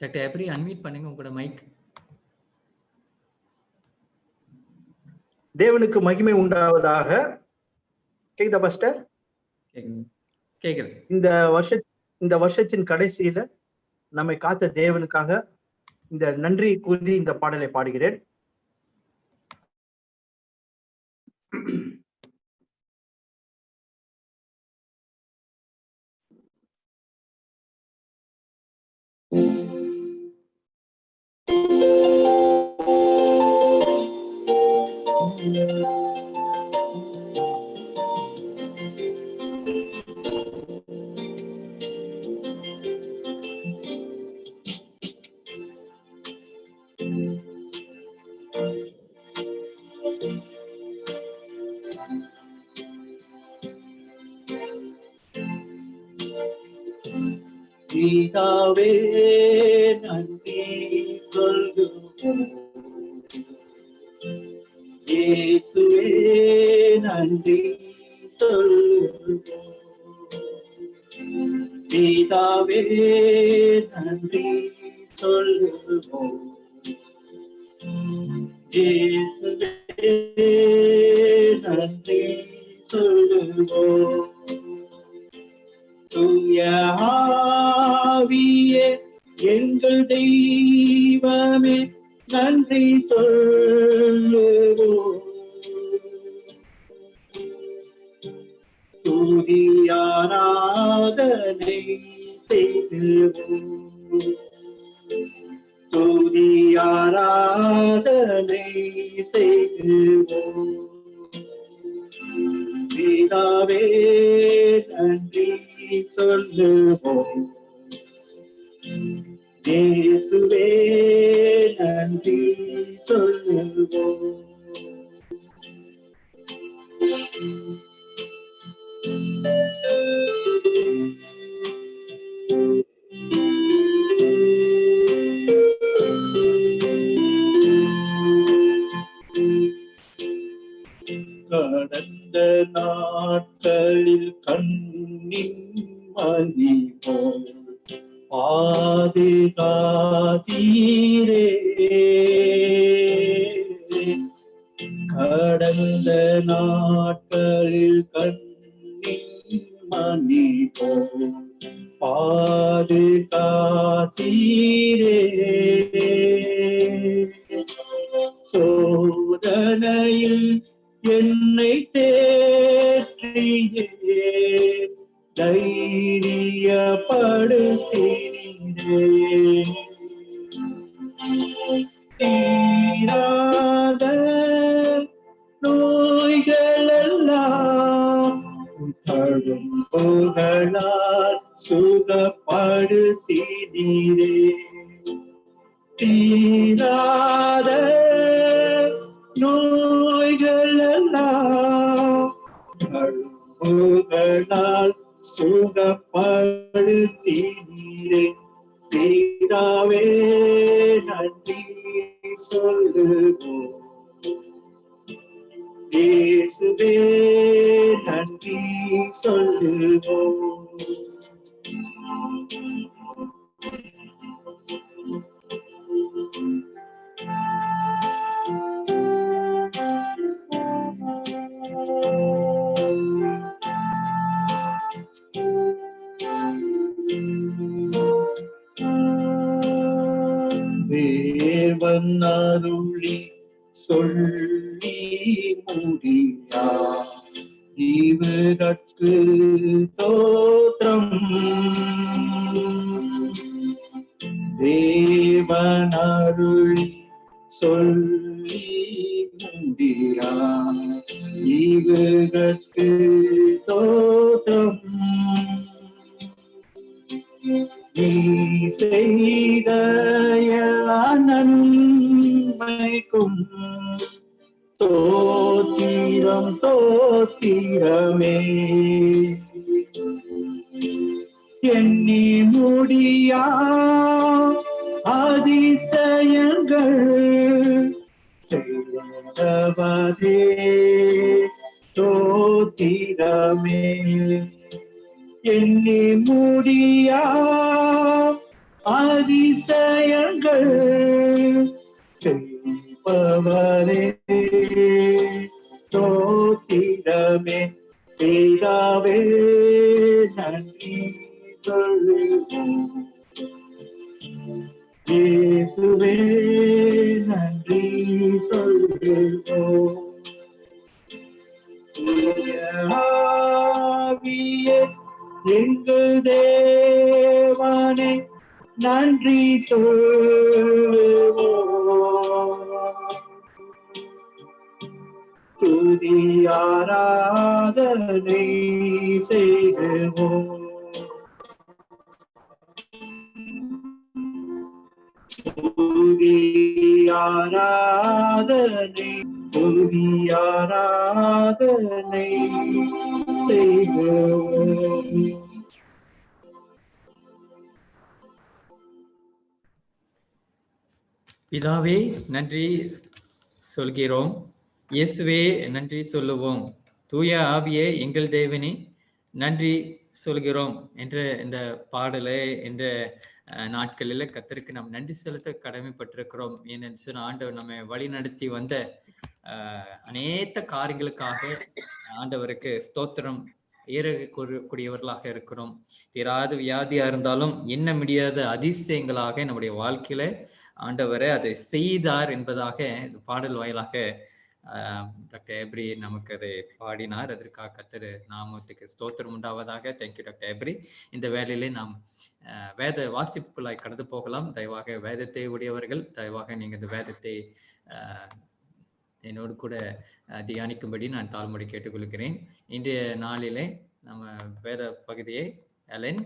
Doctor எப்படி unmute பண்ணுங்க உங்களோட மைக். தேவனுக்கு மகிமை உண்டாவதாக. கேக்குதா பாஸ்டர்? கேக்குது. இந்த வருஷத்தின் கடைசியில நம்மை காத்த தேவனுக்காக இந்த நன்றி கூறி இந்த பாடலை பாடுகிறேன். பிதாவே நன்றி சொல்லுவோம், இயேசுவே நன்றி சொல்லுவோம். பிதாவே நன்றி சொல்லுவோம், இயேசுவே நன்றி சொல்லுவோம். தூய ஆவியே எங்கள் தெய்வமே நன்றி சொல்லுவோம். துதி ஆராதனை செய்துவோம், துதி ஆராதனை செய்துவோம். பிதாவே நன்றி சொல்லுவோம், இயேசுவே நன்றி சொல்லுவோம். கடந்த நாட்களில் கண்ணின் மணி போல் பாதுகாத்தீரே, கடந்த நாட்களில் கண்ணின் மணி போல் பாதுகாத்தீரே. சோதனையில் என்னை தேற்றியே தைரியப்படுத்தினீரே. தீராத நோய்களெல்லாம் தழும் புகழால் சுகப்படுத்தினீரே. தீராத நோய்களெல்லாம் புகழால் சுகப்படுத்தினீரே. பிதாவே நன்றி சொல்லுவோம், இயேசுவே நன்றி சொல்லுவோம். தேவன் அருளி சொல்லி முடியா இவருக்கு தோத்திரம். தேவன் அருளி சொல்லி முடியா இவருக்கு தோத்திரம். நீ செய்த எல்லா நன்மைக்கும் தோத்திரம் தோத்திரமே. எண்ணி முடியா அதிசயங்கள் செய்தவரே தோத்திரமே. எண்ணி முடியா அதிசயங்கள் அதிசயங்கள் செய்பவரே ஸ்தோத்திரமே பிதாவே நன்றி சொல்லுவோம் இயேசுவே நன்றி சொல்லுவோம் ஆவியே எங்கள் தேவனே நன்றி சொல்லுவோம் துதி ஆராதனை செய்வோம் துதி ஆராதனை செய்வோம் பிதாவே நன்றி சொல்கிறோம், இயேசுவே நன்றி சொல்லுவோம், தூய ஆவியே எங்கள் தேவனே நன்றி சொல்கிறோம் என்ற இந்த பாடலை என்ற நாட்களில் கர்த்தருக்கு நாம் நன்றி செலுத்த கடமைப்பட்டிருக்கிறோம். ஏனென்று சொன்ன ஆண்டவர் நம்மை வழி நடத்தி வந்த அநேக காரியங்களுக்காக ஆண்டவருக்கு ஸ்தோத்திரம் கூடியவர்களாக இருக்கிறோம். தீராத வியாதியா இருந்தாலும் எண்ண முடியாத அதிசயங்களாக நம்முடைய வாழ்க்கையில ஆண்டவரை அதை செய்தார் என்பதாக இந்த பாடல் வாயிலாக டாக்டர் எப்ரி நமக்கு அதை பாடினார். அதற்காக கர்த்தர் நாமத்துக்கு ஸ்தோத்திரம் உண்டாவதாக. தேங்க்யூ டாக்டர் எப்ரி. இந்த வேலையிலே நாம் வேத வாசிப்புக்குள்ளாய் கடந்து போகலாம். தயவாக வேதத்தை உடையவர்கள் தயவாக நீங்கள் இந்த வேதத்தை என்னோடு கூட தியானிக்கும்படி நான் தாழ்மொழி கேட்டுக்கொள்கிறேன். இன்றைய நாளிலே நம்ம வேத பகுதியை அலன்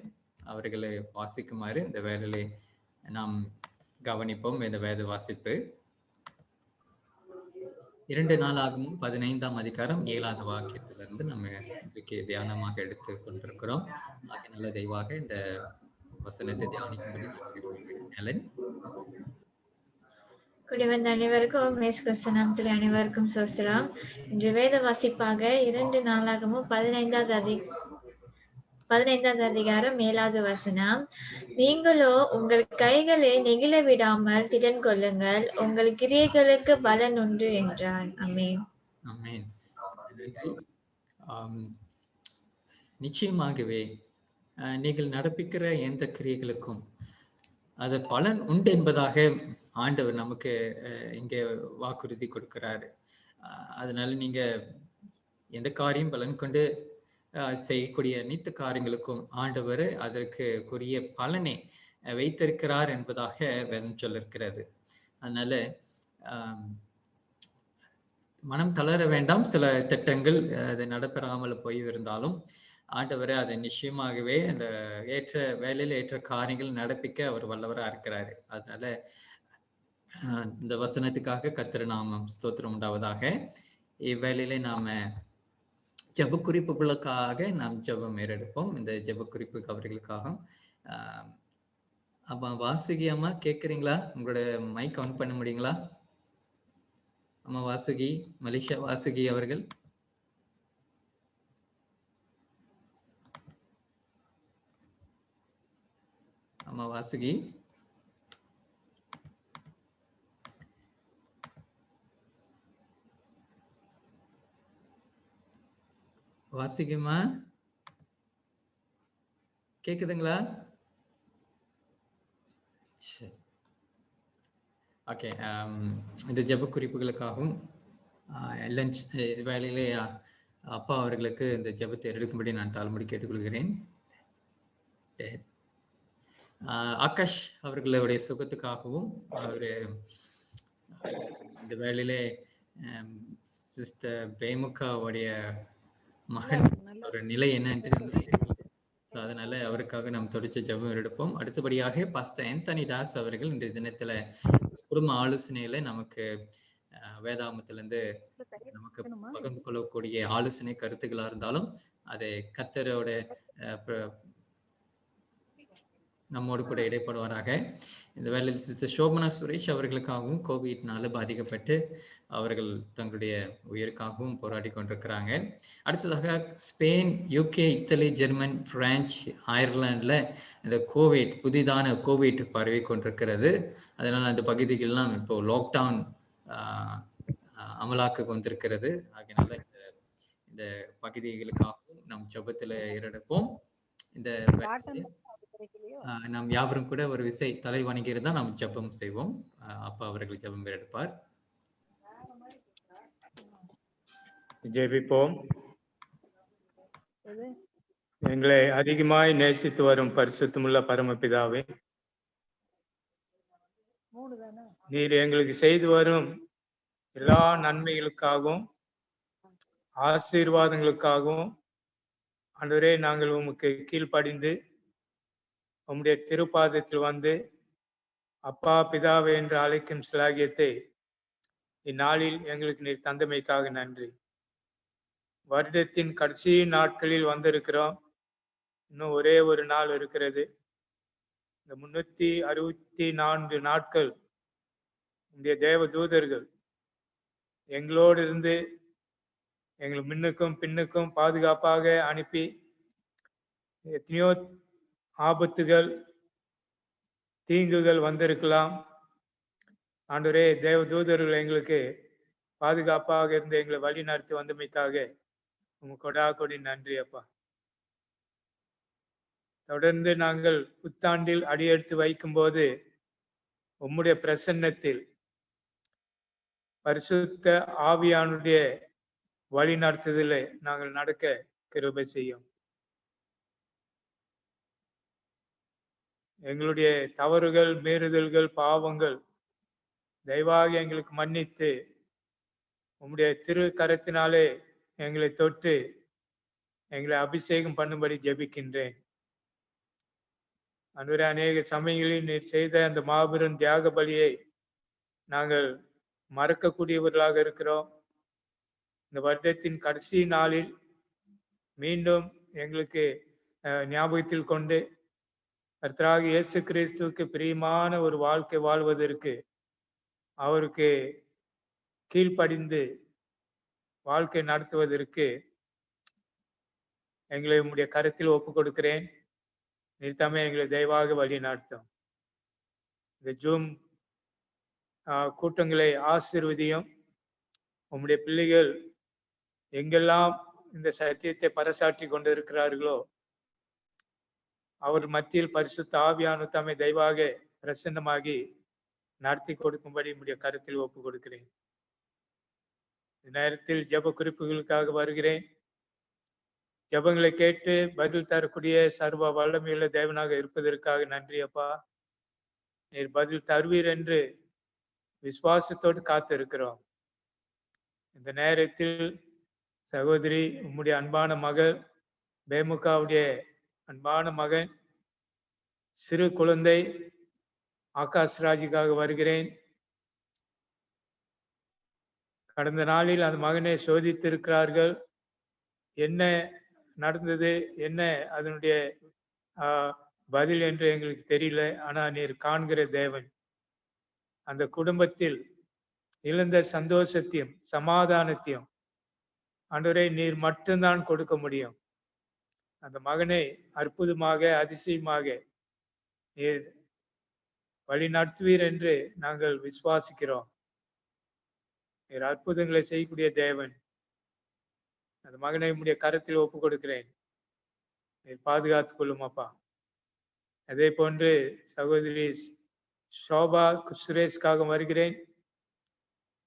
அவர்களை வாசிக்குமாறு இந்த வேலையிலே நாம் கவனிப்போம். இந்த வேத வாசிப்பு 2 நாளாகவும் 15ஆம் அதிகாரம் 7வது வாக்கியத்திலிருந்து நம்ம இன்றைக்கு தியானமாக எடுத்து கொண்டிருக்கிறோம். ஆக நல்ல தெய்வாக இந்த வசனத்தை தியானிக்கும்படி அலன். குடிவந்த அனைவருக்கும் இயேசு கிறிஸ்து நாமத்தில் அனைவருக்கும் ஸ்தோத்திரம். இன்று வேத வாசிப்பாக 2 நாளாகமும் 15வது அதிகாரம் 7வது வசனம். நீங்களோ உங்கள் கைகளை நெகிழ விடாமல் திடன் கொள்ளுங்கள், உங்கள் கிரியைகளுக்கு பலன் உண்டு என்றார். ஆமென். ஆமென். நிச்சயமாகவே நீங்கள் நடப்பிக்கிற எந்த கிரியைகளுக்கும் அது பலன் உண்டு என்பதாக ஆண்டவர் நமக்கு இங்கே வாக்குறுதி கொடுக்கிறாரு. அதனால நீங்க எந்த காரியம் பலன் கொண்டு செய்யக்கூடிய அனைத்து காரியங்களுக்கும் ஆண்டவர் அதற்குரிய பலனை வைத்திருக்கிறார் என்பதாக வேதம் சொல்லிருக்கிறது. அதனால மனம் தளர வேண்டாம். சில திட்டங்கள் அது நடைபெறாமல் போய் இருந்தாலும் ஆண்டவரை அதை நிச்சயமாகவே அந்த ஏற்ற வேலையில் ஏற்ற காரியங்கள் நடப்பிக்க அவர் வல்லவராக இருக்கிறாரு. அதனால இந்த வசனத்துக்காக கர்த்தர் நாமம் ஸ்தோத்திரம் உண்டாவதாக. இவ்வேளையிலே நாம ஜெப குறிப்புகளுக்காக நாம் ஜெபம் ஏறெடுப்போம். இந்த ஜெப குறிப்பு அவர்களுக்காக அம்மா வாசுகி அம்மா கேட்குறீங்களா? உங்களோட மைக் ஆன் பண்ண முடியுங்களா? அம்மா வாசுகி, மலேசியா வாசுகி அவர்கள். அம்மா வாசுகி. வாசிக்குமா? கேக்குதுங்களா? சரி, ஓகே. இந்த ஜெப குறிப்புகளுக்காகவும் லஞ்ச் வேலையிலே அப்பா அவர்களுக்கு இந்த ஜெபத்தை எடுக்கும்படி நான் தாழ்மொழி கேட்டுக்கொள்கிறேன். ஆகாஷ் அவர்களுடைய சுகத்துக்காகவும் அவர் இந்த வேலையிலே சிஸ்டர் பேமுகாவுடைய மகன் ஒரு நிலை என்னன்னு, ஸோ அதனால அவருக்காக நாம் தொடர்ச்சி ஜெபம் எடுப்போம். அடுத்தபடியாக பாஸ்டர் ஆந்தனி தாஸ் அவர்கள் இன்றைய தினத்துல குடும்ப ஆலோசனையில நமக்கு வேதாமத்திலிருந்து நமக்கு பகிர்ந்து கொள்ளக்கூடிய ஆலோசனை கருத்துக்களா இருந்தாலும் அதை கர்த்தரோட நம்மோடு கூட இடைப்படுவாராக. இந்த வேளையில் சிஸ்டர் சோபனா சுரேஷ் அவர்களுக்காகவும் கோவிட்னால பாதிக்கப்பட்டு அவர்கள் தங்களுடைய உயிருக்காகவும் போராடி கொண்டிருக்கிறாங்க. அடுத்ததாக Spain, UK, Italy, German, France, அயர்லாண்டில் இந்த புதிதான கோவிட் பரவி கொண்டிருக்கிறது. அதனால் அந்த பகுதிகளெல்லாம் இப்போ லாக்டவுன் அமலாக்க வந்திருக்கிறது. அதனால இந்த பகுதிகளுக்காகவும் நாம் ஜெபத்தில் ஈடுபடுவோம். இந்த நாம் யாவரும் கூட ஒரு விசை தலை வணங்கிட்டு தான் நாம் ஜெபம் செய்வோம். அப்பா அவர்கள் ஜெபம் எடுப்பார். ஜெபிப்போம். எங்களை அதிகமாய் நேசித்து வரும் பரிசுத்தமுள்ள பரமபிதாவே, நீர் எங்களுக்கு செய்து வரும் எல்லா நன்மைகளுக்காகவும் ஆசீர்வாதங்களுக்காகவும் ஆண்டவரே நாங்கள் உமக்கு கீழ்ப்படிந்து உம்முடைய திருப்பாதத்தில் வந்து அப்பா பிதாவே என்று அழைக்கும் சிலாகியத்தை இந்நாளில் எங்களுக்கு நீர் தந்தமைக்காக நன்றி. வருடத்தின் கடைசி நாட்களில் வந்திருக்கிறோம். இன்னும் ஒரே ஒரு நாள் இருக்கிறது. இந்த 364 நாட்கள் உடைய தேவ தூதர்கள் எங்களோடு இருந்து எங்கள் முன்னுக்கும் பின்னுக்கும் பாதுகாப்பாக அனுப்பி எத்தனையோ ஆபத்துகள் தீங்குகள் வந்திருக்கலாம். ஆண்டவரே, தேவ தூதர்கள் எங்களுக்கு பாதுகாப்பாக இருந்து எங்களை வழி நடத்தி வந்தமைக்காக உங்க கொடி நன்றி அப்பா. தொடர்ந்து நாங்கள் புத்தாண்டில் அடியெடுத்து வைக்கும் போது உம்முடைய பிரசன்னத்தில் பரிசுத்த ஆவியானுடைய வழி நடத்துதலை நாங்கள் நடக்க கிருபை செய்யும். எங்களுடைய தவறுகள், மீறுதல்கள், பாவங்கள் தயவாக எங்களுக்கு மன்னித்து உம்முடைய திரு கரத்தினாலே எங்களை தொட்டு எங்களை அபிஷேகம் பண்ணும்படி ஜெபிக்கின்றேன். அன்றைய அநேக சமயங்களில் நீர் செய்த அந்த மாபெரும் தியாக பலியை நாங்கள் மறக்கக்கூடியவர்களாக இருக்கிறோம். இந்த வருடத்தின் கடைசி நாளில் மீண்டும் எங்களுக்கு ஞாபகத்தில் கொண்டு கர்த்தராகிய இயேசு கிறிஸ்துவுக்கு பிரியமான ஒரு வாழ்க்கை வாழ்வதற்கு அவருக்கு கீழ்ப்படிந்து வாழ்க்கை நடத்துவதற்கு எங்களை உம்முடைய கருத்தில் ஒப்பு கொடுக்கிறேன். நிறுத்தாமே எங்களை தயவாக வழி நடத்தும். இந்த ஜூம் கூட்டங்களை ஆசீர்வதியும். உம்முடைய பிள்ளைகள் எங்கெல்லாம் இந்த சத்தியத்தை பறைசாற்றி கொண்டிருக்கிறார்களோ அவர் மத்தியில் பரிசுத்த ஆவியானவர் தம்மை தயவாக பிரசன்னமாகி நடத்தி கொடுக்கும்படி உம்முடைய கருத்தில் ஒப்பு கொடுக்கிறேன். இந்த நேரத்தில் ஜெப குறிப்புகளுக்காக வருகிறேன். ஜெபங்களை கேட்டு பதில் தரக்கூடிய சர்வ வல்லமையுள்ள தேவனாக இருப்பதற்காக நன்றி அப்பா. நீர் பதில் தருவீர் என்று விசுவாசத்தோடு காத்து இருக்கிறோம். இந்த நேரத்தில் சகோதரி உம்முடைய அன்பான மகள் பேமுகாவுடைய அன்பான மகன் சிறு குழந்தை ஆகாஷ் ராஜுக்காக வருகிறேன். கடந்த நாளில் அந்த மகனை சோதித்திருக்கிறார்கள். என்ன நடந்தது, என்ன அதனுடைய பதில் என்று எங்களுக்கு தெரியல. ஆனா நீர் காண்கிற தேவன். அந்த குடும்பத்தில் இழந்த சந்தோஷத்தையும் சமாதானத்தையும் ஆண்டவரே நீர் மட்டும்தான் கொடுக்க முடியும். அந்த மகனை அற்புதமாக அதிசயமாக நீர் வழி நடத்துவீர் என்று நாங்கள் விசுவாசிக்கிறோம். நீர் அற்புதங்களை செய்யக்கூடிய தேவன். அந்த மகனை உம்முடைய கரத்தில் ஒப்பு கொடுக்கிறேன். நீர் பாதுகாத்துக் கொள்ளும் அப்பா. அதே போன்று சகோதரி சோபா சுரேஷ்காக வருகிறேன்.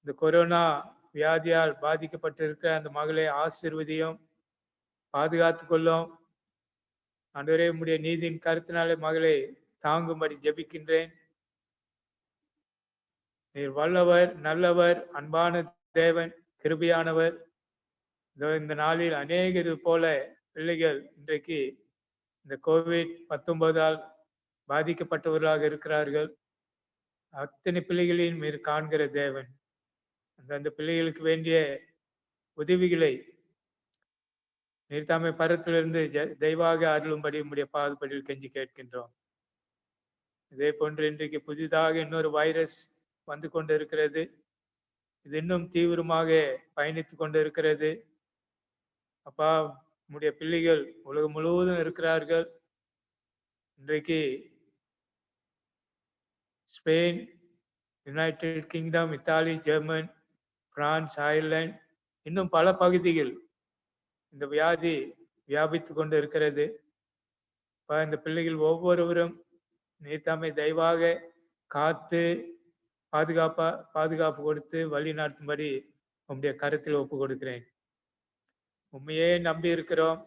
இந்த கொரோனா வியாதியால் பாதிக்கப்பட்டிருக்கிற அந்த மகளை ஆசீர்வதியும், பாதுகாத்துக் கொள்ளும். ஆண்டவரே உம்முடைய நீதியின் கருத்தினாலே மகளை தாங்கும்படி ஜெபிக்கின்றேன். நீர் வல்லவர், நல்லவர், அன்பான தேவன், கிருபையானவர். இந்த நாளில் அநேகர் போல பிள்ளைகள் இன்றைக்கு இந்த COVID-19 பாதிக்கப்பட்டவர்களாக இருக்கிறார்கள். அத்தனை பிள்ளைகளையும் நீர் காண்கிற தேவன். அந்த பிள்ளைகளுக்கு வேண்டிய உதவிகளை நீர் தாமே பரத்திலிருந்து தெய்வாக அருளும்படி உம்முடைய பாதுபடியில் கெஞ்சி கேட்கின்றோம். இதே போன்று இன்றைக்கு புதிதாக இன்னொரு வைரஸ் வந்து கொண்டு இருக்கிறது. இது இன்னும் தீவிரமாக பயணித்து கொண்டு இருக்கிறது. அப்பா, உம்முடைய பிள்ளைகள் உலகம் முழுவதும் இருக்கிறார்கள். இன்றைக்கு Spain, United kingdom, Italy, German, France, Ireland, இன்னும் பல பகுதிகள் இந்த வியாதி வியாபித்து கொண்டு இருக்கிறது. இந்த பிள்ளைகள் ஒவ்வொருவரும் நீர் தாமே தயவாக காத்து பாதுகாப்பு கொடுத்து வழி நடத்தும்படி உம்முடைய கருத்தில் ஒப்பு கொடுக்கிறேன். உண்மையே நம்பி இருக்கிறோம்.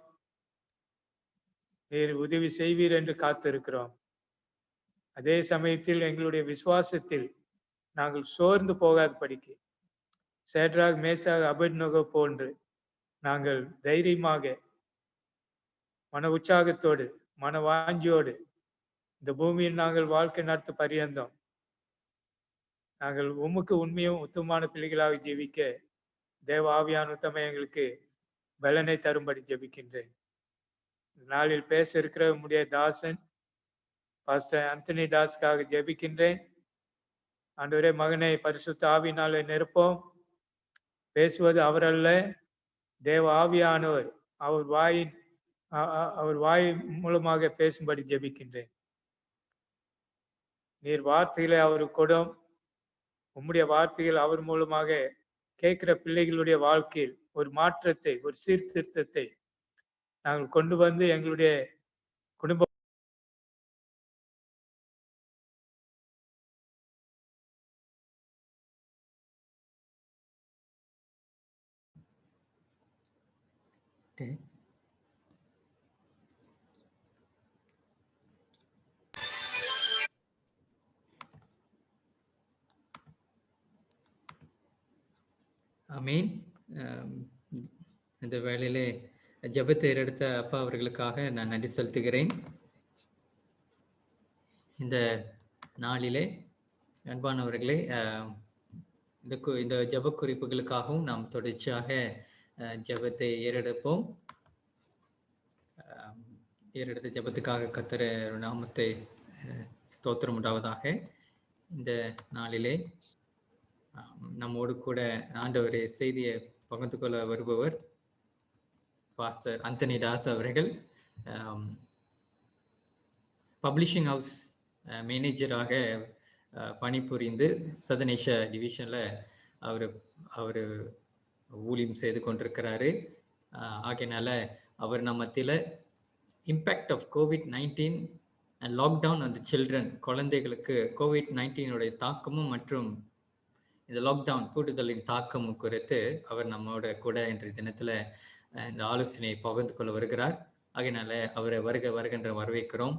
நீர் உதவி செய்வீர் என்று காத்து இருக்கிறோம். அதே சமயத்தில் எங்களுடைய விசுவாசத்தில் நாங்கள் சோர்ந்து போகாதபடிக்கு சேட்ராக், மேசாக், அபேத்நேகோ போன்று நாங்கள் தைரியமாக மன உற்சாகத்தோடு மன வாஞ்சியோடு இந்த பூமியில் நாங்கள் வாழ்க்கை நடத்த பரியந்தோம் நாங்கள் உமக்கு உண்மையும் உத்தமமான பிள்ளைகளாக ஜெபிக்க தேவ ஆவியான உத்தம எங்களுக்கு பலனை தரும்படி ஜெபிக்கின்றேன். இந்த நாளில் பேச இருக்கிற உம்முடைய தாசன் பாஸ்டர் ஆந்தனி தாஸ்க்காக ஜெபிக்கின்றேன். ஆண்டவரே, மகனை பரிசுத்த ஆவியினாலே நிரப்போம். பேசுவது அவரல்ல, தேவ ஆவியானவர் அவர் வாய் மூலமாக பேசும்படி ஜெபிக்கின்றேன். நீர் வார்த்தைகளை அவருக்கு கொடும். உம்முடைய வார்த்தைகள் அவர் மூலமாக கேட்கிற பிள்ளைகளுடைய வாழ்க்கையில் ஒரு மாற்றத்தை, ஒரு சீர்திருத்தத்தை நாங்கள் கொண்டு வந்து எங்களுடைய குடும்ப ஆமீன். இந்த வேளையிலே ஜெபத்தை எடுத்த அப்பா அவர்களுக்காக நான் நன்றி செலுத்துகிறேன். இந்த நாளிலே அன்பானவர்களே, இந்த ஜெப குறிப்புகளுக்காகவும் நாம் தொடர்ச்சியாக ஜெபத்தை ஏறெடுப்போம். ஏறெடுத்த ஜெபத்துக்காக கர்த்தர் நாமத்தை ஸ்தோத்திரம் உண்டாவதாக. இந்த நாளிலே நம்மோடு கூட ஆண்டவரே செய்தியை பகிர்ந்து கொள்ள வருபவர் பாஸ்டர் ஆந்தனி தாஸ் அவர்கள். பப்ளிஷிங் ஹவுஸ் மேனேஜராக பணிபுரிந்து சதனேஷ டிவிஷனில் அவர் ஊழியம் செய்து கொண்டிருக்கிறாரு. ஆகையினால அவர் நம்ம மத்தியில் impact of COVID-19 and lockdown அந்த சில்ட்ரன், குழந்தைகளுக்கு COVID-19 தாக்கமும் மற்றும் இந்த லாக்டவுன் கூட்டுதலின் தாக்கமும் குறித்து அவர் நம்மோட கூட இன்றைய தினத்தில் இந்த ஆலோசனையை பகிர்ந்து கொள்ள வருகிறார். ஆகையினால அவரை வருகின்ற வரவேற்கிறோம்.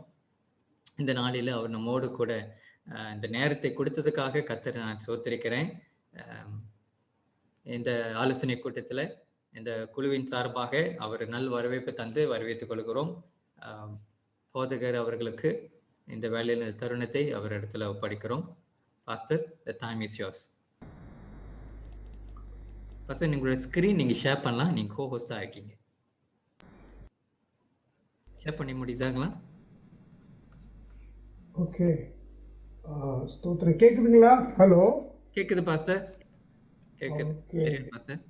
இந்த நாளில் அவர் நம்மோடு கூட இந்த நேரத்தை கொடுத்ததுக்காக கர்த்தரை நான் சோத்திருக்கிறேன். இந்த ஆலோசனை கூட்டத்தில் இந்த குழுவின் சார்பாக அவர் நல் வரவேற்பை தந்து வரவேற்றுக் கொள்கிறோம். போதகர் அவர்களுக்கு இந்த வேலையில் இந்த தருணத்தை அவர் இடத்துல ஒப்படைக்கிறோம். Pastor, the time is yours. Pastor, உங்களோட ஸ்கிரீன் நீங்கள் ஷேர் பண்ணலாம். நீங்கள் ஹோஸ்டாக இருக்கீங்க. ஷேர் பண்ணி முடியுதாங்களா? ஓகே, ஸ்தோத்திரம். கேக்குதுங்களா? ஹலோ, கேக்குது பாஸ்டர், கேக்குது. பாஸ்டர்,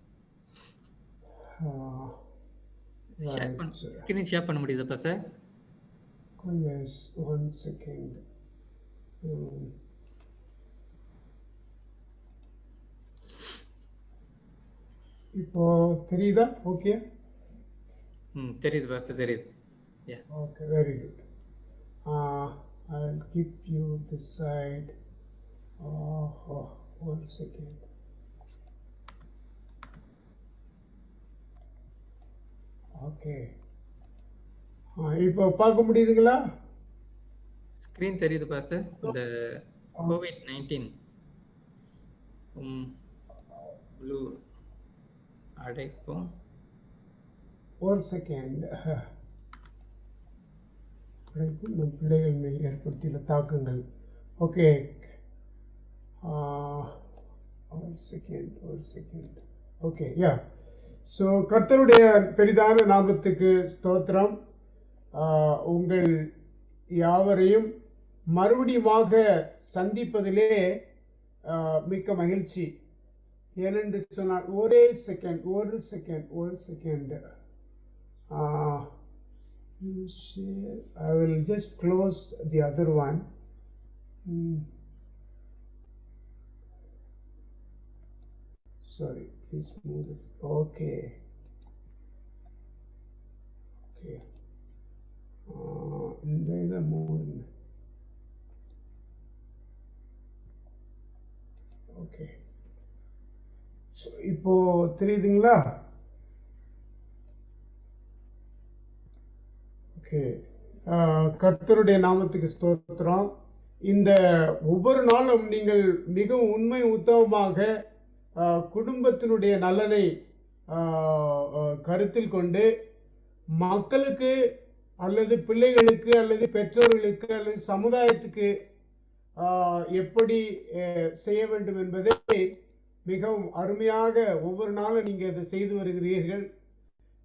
ஸ்கிரீன் ஷேர் பண்ண முடியுதா பாஸ்டர்? S, 1 second. இப்போ தெரியுதா? ஓகே, தெரியுது பாஸ்டர், தெரியுது. Okay, very good. I'll keep you this side. 1 second. Okay, இப்போ பார்க்க முடியுதுங்களா? ஸ்கிரீன் தெரியுது பாஸ்டர். இந்த COVID-19 ப்ளூ அடைக்கும். 1 செகண்ட். நம் பிள்ளைகள் மேல் ஏற்படுத்தியுள்ள தாக்கங்கள். Okay, 1 second. ஓகே, யா. ஸோ கர்த்தருடைய பெரிதான நாமத்துக்கு ஸ்தோத்திரம். உங்கள் யாவரையும் மறுபடியுமாக சந்திப்பதிலே மிக்க மகிழ்ச்சி. ஏனென்று சொன்னால் ஒரு second I will just close the other one. Sorry, please move this. Okay. இந்த மூணு. ஓகே, இப்போ தெரியுதுங்களா? ஓகே, கர்த்தருடைய நாமத்துக்கு ஸ்தோத்திரம். இந்த ஒவ்வொரு நாளும் நீங்கள் மிகவும் உண்மை உத்தமமாக குடும்பத்தினுடைய நலனை கருத்தில் கொண்டு மக்களுக்கு அல்லது பிள்ளைகளுக்கு அல்லது பெற்றோர்களுக்கு அல்லது சமுதாயத்துக்கு எப்படி செய்ய வேண்டும் என்பதை மிகவும் அருமையாக ஒவ்வொரு நாளும் நீங்கள் இதை செய்து வருகிறீர்கள்.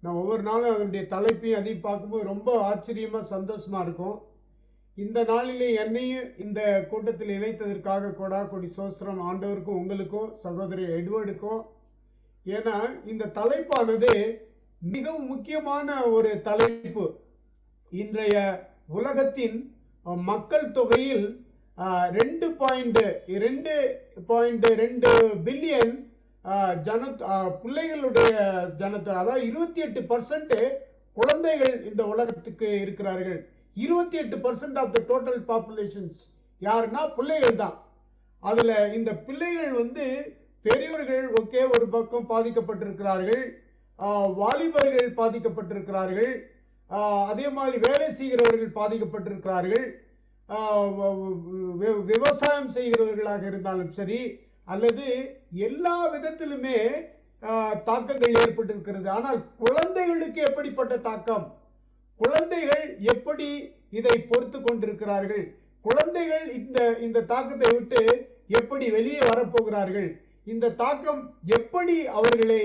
நான் ஒவ்வொரு நாளும் அதனுடைய தலைப்பையும் அதையும் பார்க்கும்போது ரொம்ப ஆச்சரியமாக சந்தோஷமாக இருக்கும். இந்த நாளிலே என்னையும் இந்த கூட்டத்தில் இணைத்ததற்காக கொடி சோஸ்திரம் ஆண்டவருக்கும் உங்களுக்கும் சகோதரர் எட்வர்டுக்கும். ஏன்னா இந்த தலைப்பானது மிகவும் முக்கியமான ஒரு தலைப்பு. இன்றைய உலகத்தின் மக்கள் தொகையில் 2.2 பில்லியன் பிள்ளைகளுடைய ஜனத்தொகை, அதாவது 28% குழந்தைகள் இந்த உலகத்துக்கு இருக்கிறார்கள். 28% ஆஃப் த டோட்டல் பாப்புலேஷன்ஸ் யாருன்னா பிள்ளைகள் தான். அதுல இந்த பிள்ளைகள் பெரியவர்கள் ஒரு பக்கம் பாதிக்கப்பட்டிருக்கிறார்கள், வாலிபர்கள் பாதிக்கப்பட்டிருக்கிறார்கள், அதே மாதிரி வேலை செய்கிறவர்கள் பாதிக்கப்பட்டிருக்கிறார்கள், விவசாயம் செய்கிறவர்களாக இருந்தாலும் சரி, அல்லது எல்லா விதத்திலுமே தாக்கங்கள் ஏற்பட்டிருக்கிறது. ஆனால் குழந்தைகளுக்கு எப்படிப்பட்ட தாக்கம், குழந்தைகள் எப்படி இதை பொறுத்து கொண்டிருக்கிறார்கள், குழந்தைகள் இந்த தாக்கத்தை விட்டு எப்படி வெளியே வரப்போகிறார்கள், இந்த தாக்கம் எப்படி அவர்களை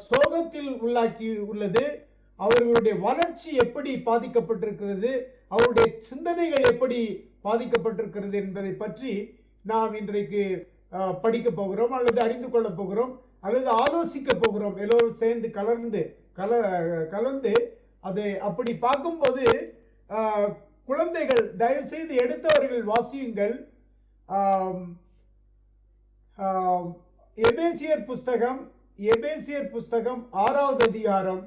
சோகத்தில் உள்ளாக்கி உள்ளது, அவர்களுடைய வளர்ச்சி எப்படி பாதிக்கப்பட்டிருக்கிறது, அவருடைய சிந்தனைகள் எப்படி பாதிக்கப்பட்டிருக்கிறது என்பதை பற்றி நாம் இன்றைக்கு படிக்க போகிறோம், அல்லது அறிந்து கொள்ள போகிறோம், அல்லது ஆலோசிக்க போகிறோம். எல்லோரும் சேர்ந்து கலந்து அதை அப்படி பார்க்கும்போது குழந்தைகள் தயவு செய்து எடுத்தவர்கள் வாசியுங்கள். எபேசியர் புஸ்தகம் 6வது அதிகாரம்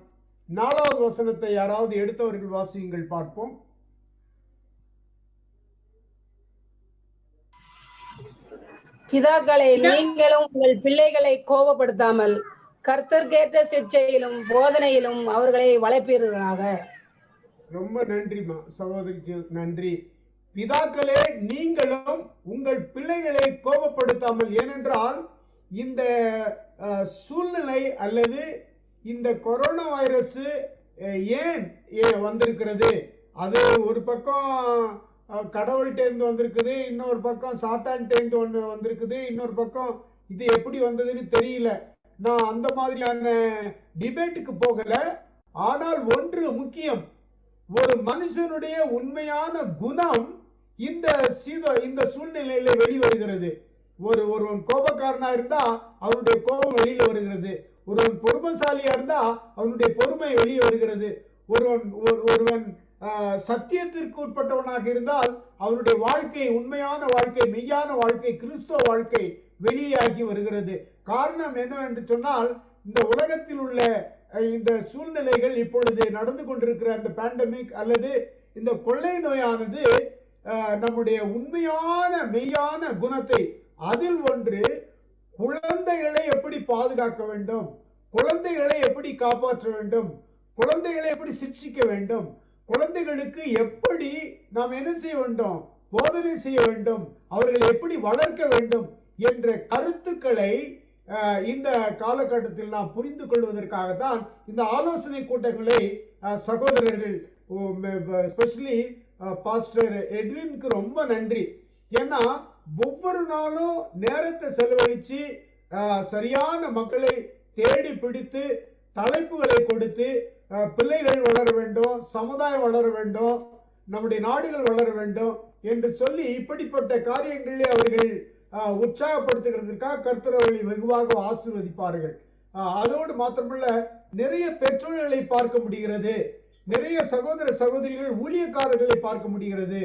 4வது வசனத்தை யாராவது எடுத்தவர்கள் வாசியுங்கள், பார்ப்போம். பிதாக்களே, நீங்களும் உங்கள் பிள்ளைகளை கோபப்படுத்தாமல் கர்த்தர்கேற்ற சிட்சையிலும் போதனையிலும் அவர்களை வளர்ப்பீர்களாக. ரொம்ப நன்றிமா சகோதரிக்கு நன்றி. பிதாக்களே, நீங்களும் உங்கள் பிள்ளைகளை கோபப்படுத்தாமல், ஏனென்றால் இந்த சூழ்நிலை அல்லது இந்த கொரோனா வைரஸ் ஏன் வந்திருக்கிறது, அது ஒரு பக்கம் கடவுள்கிட்டேருந்து வந்திருக்குது, இன்னொரு பக்கம் சாத்தான்கிட்டேருந்து ஒன்று வந்திருக்குது, இன்னொரு பக்கம் இது எப்படி வந்ததுன்னு தெரியல. நான் அந்த மாதிரியான டிபேட்டுக்கு போகல. ஆனால் ஒன்று முக்கியம், ஒரு மனுஷனுடைய உண்மையான குணம் இந்த சூழ்நிலையில வெளிவருகிறது. ஒருவன் கோபக்காரனா இருந்தா அவனுடைய கோபம் வெளியில வருகிறது, ஒருவன் பொறுமைசாலியா இருந்தா அவனுடைய பொறுமை வெளியே வருகிறது, ஒருவன் சத்தியத்திற்கு உட்பட்டவனாக இருந்தால் அவனுடைய வாழ்க்கை, உண்மையான வாழ்க்கை, மெய்யான வாழ்க்கை, கிறிஸ்துவ வாழ்க்கை வெளியாகி வருகிறது. காரணம் என்னவென்று சொன்னால், இந்த உலகத்தில் உள்ள இந்த சூழ்நிலைகள், இப்பொழுது நடந்து கொண்டிருக்கிற அந்த பேண்டமிக் அல்லது இந்த கொள்ளை நோயானது நம்முடைய உண்மையான மெய்யான குணத்தை, அதில் ஒன்று குழந்தைகளை எப்படி பாதுகாக்க வேண்டும், குழந்தைகளை எப்படி காப்பாற்ற வேண்டும், குழந்தைகளை எப்படி சிக்ஷிக்க வேண்டும், குழந்தைகளுக்கு எப்படி நாம் என்ன செய்ய வேண்டும், போதனை செய்ய வேண்டும், அவர்களை எப்படி வளர்க்க வேண்டும் என்ற கருத்துக்களை இந்த காலகட்டத்தில் நாம் புரிந்து கொள்வதற்காகத்தான் இந்த ஆலோசனை கூட்டங்களை சகோதரர்கள், எஸ்பெஷலி பாஸ்டர் எட்வினுக்கு ரொம்ப நன்றி. ஏன்னா ஒவ்வொரு நாளும் நேரத்தை செலவழிச்சு சரியான மக்களை தேடி பிடித்து தலைப்புகளை கொடுத்து பிள்ளைகள் வளர வேண்டும், சமுதாயம் வளர வேண்டும், நம்முடைய நாடுகள் வளர வேண்டும் என்று சொல்லி இப்படிப்பட்ட காரியங்களிலே அவர்கள் உற்சாகப்படுத்துகிறதுக்காக கர்த்தர் அவர்களை வெகுவாக ஆசீர்வதிப்பார்கள். அதோடு மாத்திரமல்ல, நிறைய பெற்றோர்களை பார்க்க முடிகிறது, நிறைய சகோதர சகோதரிகள் ஊழியக்காரர்களை பார்க்க முடிகிறது.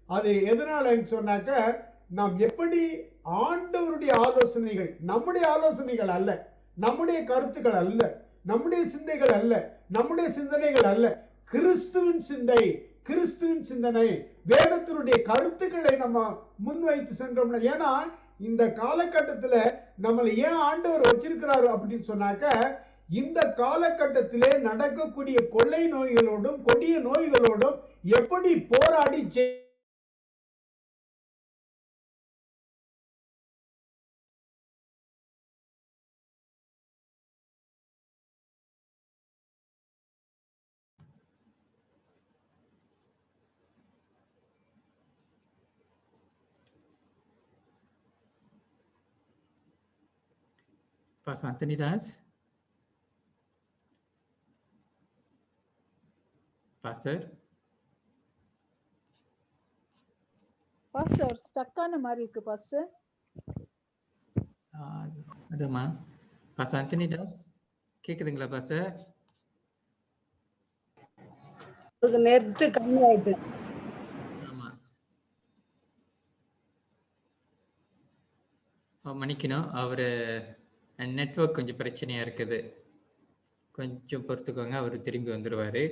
அது எதனாலன்னு சொன்னாக்க, நாம் எப்படி ஆண்டவருடைய ஆலோசனைகள், நம்முடைய ஆலோசனைகள் அல்ல, நம்முடைய கருத்துக்கள் அல்ல, நம்முடைய சிந்தைகள் அல்ல, நம்முடைய சிந்தனைகள் அல்ல, கிறிஸ்துவின் சிந்தை, கிறிஸ்துவின் சிந்தனை, வேதத்தினுடைய கருத்துக்களை நம்ம முன்வைத்து சென்றோம்னா, ஏன்னா இந்த காலகட்டத்துல நம்மளை ஏன் ஆண்டவர் வச்சிருக்கிறாரு அப்படின்னு சொன்னாக்க, இந்த காலகட்டத்திலே நடக்கக்கூடிய கொள்ளை நோய்களோடும் கொடிய நோய்களோடும் எப்படி போராடி Pastor Anthony Das. Pastor. Pastor stuck ஆன மாதிரி இருக்கு பாஸ்டர். அதம்மா பாஸ்டர் ஆண்டனி தாஸ் கேக்குதுங்களா பாஸ்டர்? நெட் கம்மி ஆயிட்டு. ஆமா, மன்னிக்கணும், அவரு நெட்வொர்க் கொஞ்சம் பிரச்சனையா இருக்குது, கொஞ்சம் பொறுத்துக்கோங்க, அவர் திரும்பி வந்துடுவாரு.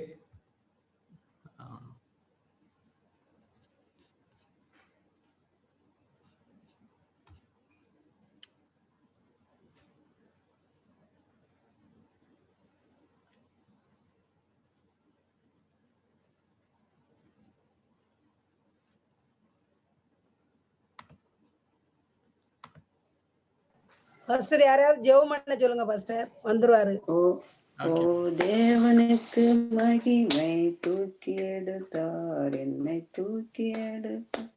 பாஸ்டர் யாராவது ஜெபம் பண்ண சொல்லுங்க பாஸ்டர், வந்துருவாரு. ஓ தேவனுக்கு மகிமை, தூக்கி எடுத்தார் என்னை, தூக்கி எடுத்தார்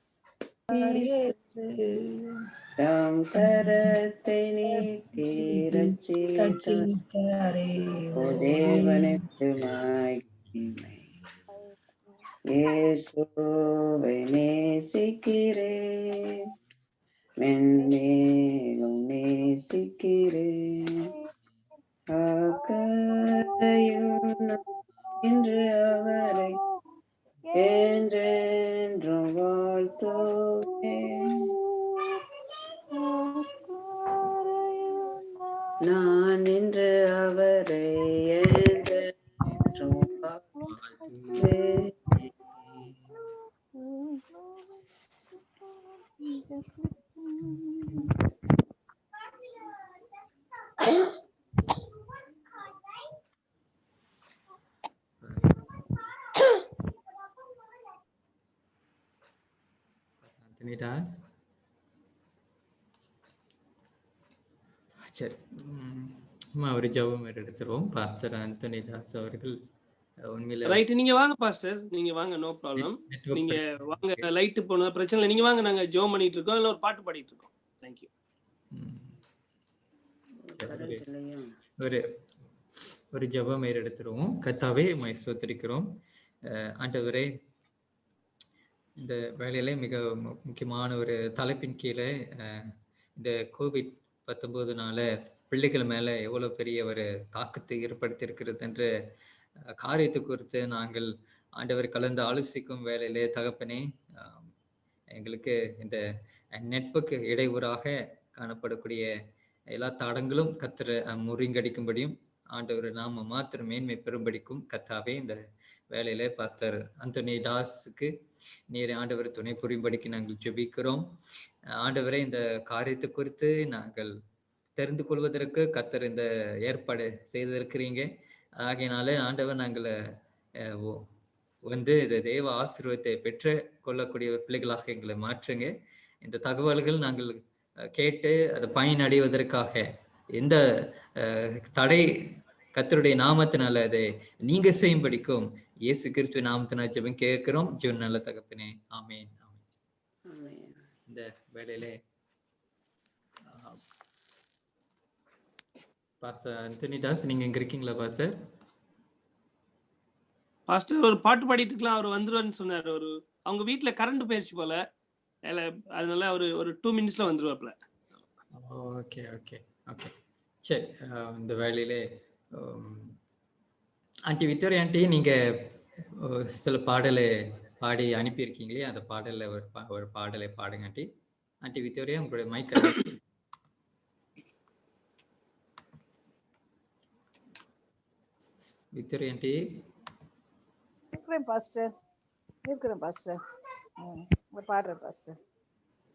தம் கரத்தை நீட்டி ரட்சித்தார். ஓ தேவனுக்கு மகிமை, இயேசுவை நேசிக்கிறேன், மென்மேலும் நேசிக்கிறேன், இன்று அவரை என்றென்றும் வாழ்த்துவேன், நான் இன்று அவரை என்றென்றும் வாழ்த்துவேன். Anthony Das. சரி, ஒரு ஜெபம் எடுத்துருவோம். பாஸ்டர் ஆண்டனி தாஸ் அவர்கள் உண்மையில ரைட், நீங்க வாங்க பாஸ்டர், நீங்க வாங்க, நோ ப்ராப்ளம், நீங்க வாங்க, லைட் போன பிரச்சனை இல்லை, நீங்க வாங்க, நாங்க ஜெபம் பண்ணிட்டு இருக்கோம், இல்ல ஒரு பாட்டு பாடிட்டு இருக்கோம். தேங்க்யூ. ஒரு ஜெபம் எடுத்துருவோம். கர்த்தாவே உம்மை ஸ்தோத்திரிக்கிறோம். ஆண்டவரே, இந்த வேலையில மிக முக்கியமான ஒரு தலைப்பின் கீழே இந்த COVID-19 பிள்ளைகள் மேல எவ்வளவு பெரிய ஒரு தாக்கத்தை ஏற்படுத்தியிருக்கிறது என்ற காரியத்தை குறித்து நாங்கள் ஆண்டவர் கலந்து ஆலோசிக்கும் வேலையிலே தகப்பனே, எங்களுக்கு இந்த நெட்வொர்க் இடையூறாக காணப்படக்கூடிய எல்லா தடங்களும் கர்த்தர் முறியடிக்கும்படியும் ஆண்டவர் நாம மாத்திரம் மேன்மை பெறும்படிக்கும் கர்த்தாவே இந்த வேலையில பாஸ்டர் ஆண்டனி தாஸுக்கு நீர் ஆண்டவர் துணை புரியும்படிக்கு நாங்கள் ஜெபிக்கிறோம். ஆண்டவரே, இந்த காரியத்தை குறித்து நாங்கள் தெரிந்து கொள்வதற்கு கர்த்தர் இந்த ஏற்பாடு செய்திருக்கிறீங்க. ஆகையினால ஆண்டவர் நாங்கள் வந்து இந்த தேவ ஆசீர்வாதத்தை பெற்று கொள்ளக்கூடிய பிள்ளைகளாக எங்களை மாற்றுங்க. இந்த தகவல்கள் நாங்கள் கேட்டு அதை பயனடைவதற்காக எந்த தடை கர்த்தருடைய நாமத்தினால அதை நீங்க செய்யும்படிக்கும் இயேசு கிறிஸ்துவின் நாமத்தினால் ஜெபம் கேட்கிறோம். ஜீவன் நல்ல தகப்பனே, ஆமென். இந்த வேளையிலே பாஸ்டர் ஆண்டனி தாஸ், நீங்க எங்க இருக்கீங்களா பாஸ்டர்? பாஸ்டர் ஒரு பாட்டு பாடிட்டு இருக்கலாம், அவர் வந்துருவான்னு சொன்னாரு. ஒரு அவங்க வீட்டில் கரண்ட் போயிடுச்சு போல, அதனால ஒரு 2 மினிட்ஸ்ல வந்துருவாப்ல. ஓகே ஓகே ஓகே சரி. இந்த வேலையிலே ஆண்டி விக்டோரியா ஆண்டி, நீங்க சில பாடலை பாடி அனுப்பியிருக்கீங்களே, அந்த பாடல்ல ஒரு பாடலை பாடுங்க ஆண்டி. ஆண்டி விக்டோரியா, உங்களுடைய மைக். Victoria aunty. இருக்கிறேன் பாஸ்டர், இருக்கிறேன் பாஸ்டர். பாடுறேன் பாஸ்டர்.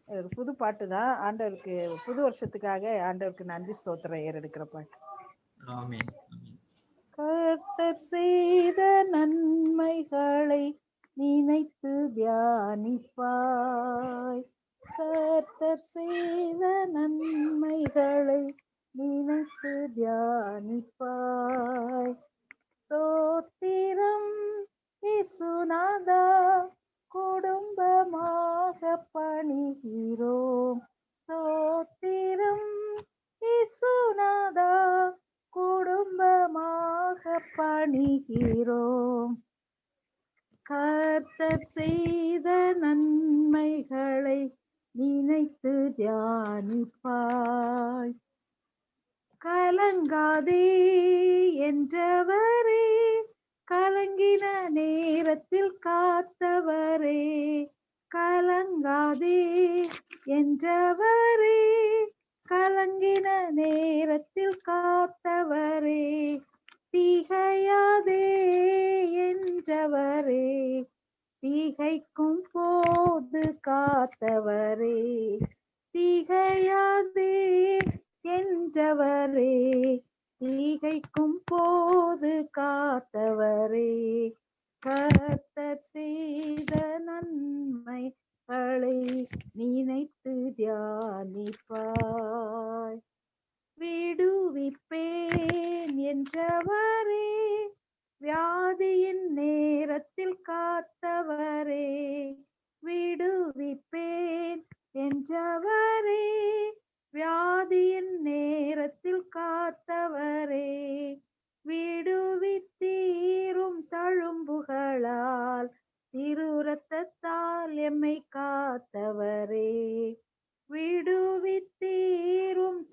ஒரு புது பாட்டு தான். ஆண்டவருக்கு புது வருஷத்துக்காக ஆண்டவருக்கு நன்றி ஸ்தோத்திரம் ஏறெடுக்கிற பாட்டு. ஆமென். கர்த்தர் செய்த நன்மைகளை நினைத்து தியானிப்பாய். கர்த்தர் செய்த நன்மைகளை நினைத்து தியானிப்பாய். ஸ்தோத்திரம் இயேசுநாதா, குடும்பமாக பணிகிறோம். ஸ்தோத்திரம் இயேசுநாதா, குடும்பமாக பணிகிறோம். கர்த்தர் செய்த நன்மைகளை நினைத்து தியானிப்பாய். கலங்காதே என்றவரே, கலங்கின நேரத்தில் காத்தவரே. கலங்காதே என்றவரே, கலங்கின நேரத்தில் காத்தவரே. திகையாதே என்றவரே, திகைக்கும் போது காத்தவரே. திகையாதே என்றவரே, திகைக்கும் போது காத்தவரே. கர்த்தர் செய்த நன்மைகளை நினைத்து தியானிப்பாய். விடுவிப்பேன் என்றவரே, வியாதியின் நேரத்தில் காத்தவரே. விடுவிப்பேன் என்றவரே, வியாதியின் நேரத்தில் காத்தவரே. விடுவித்தீரும் தழும்புகளால், திரு இரத்தத்தால் எம்மை காத்தவரே. விடுவித்தீரும்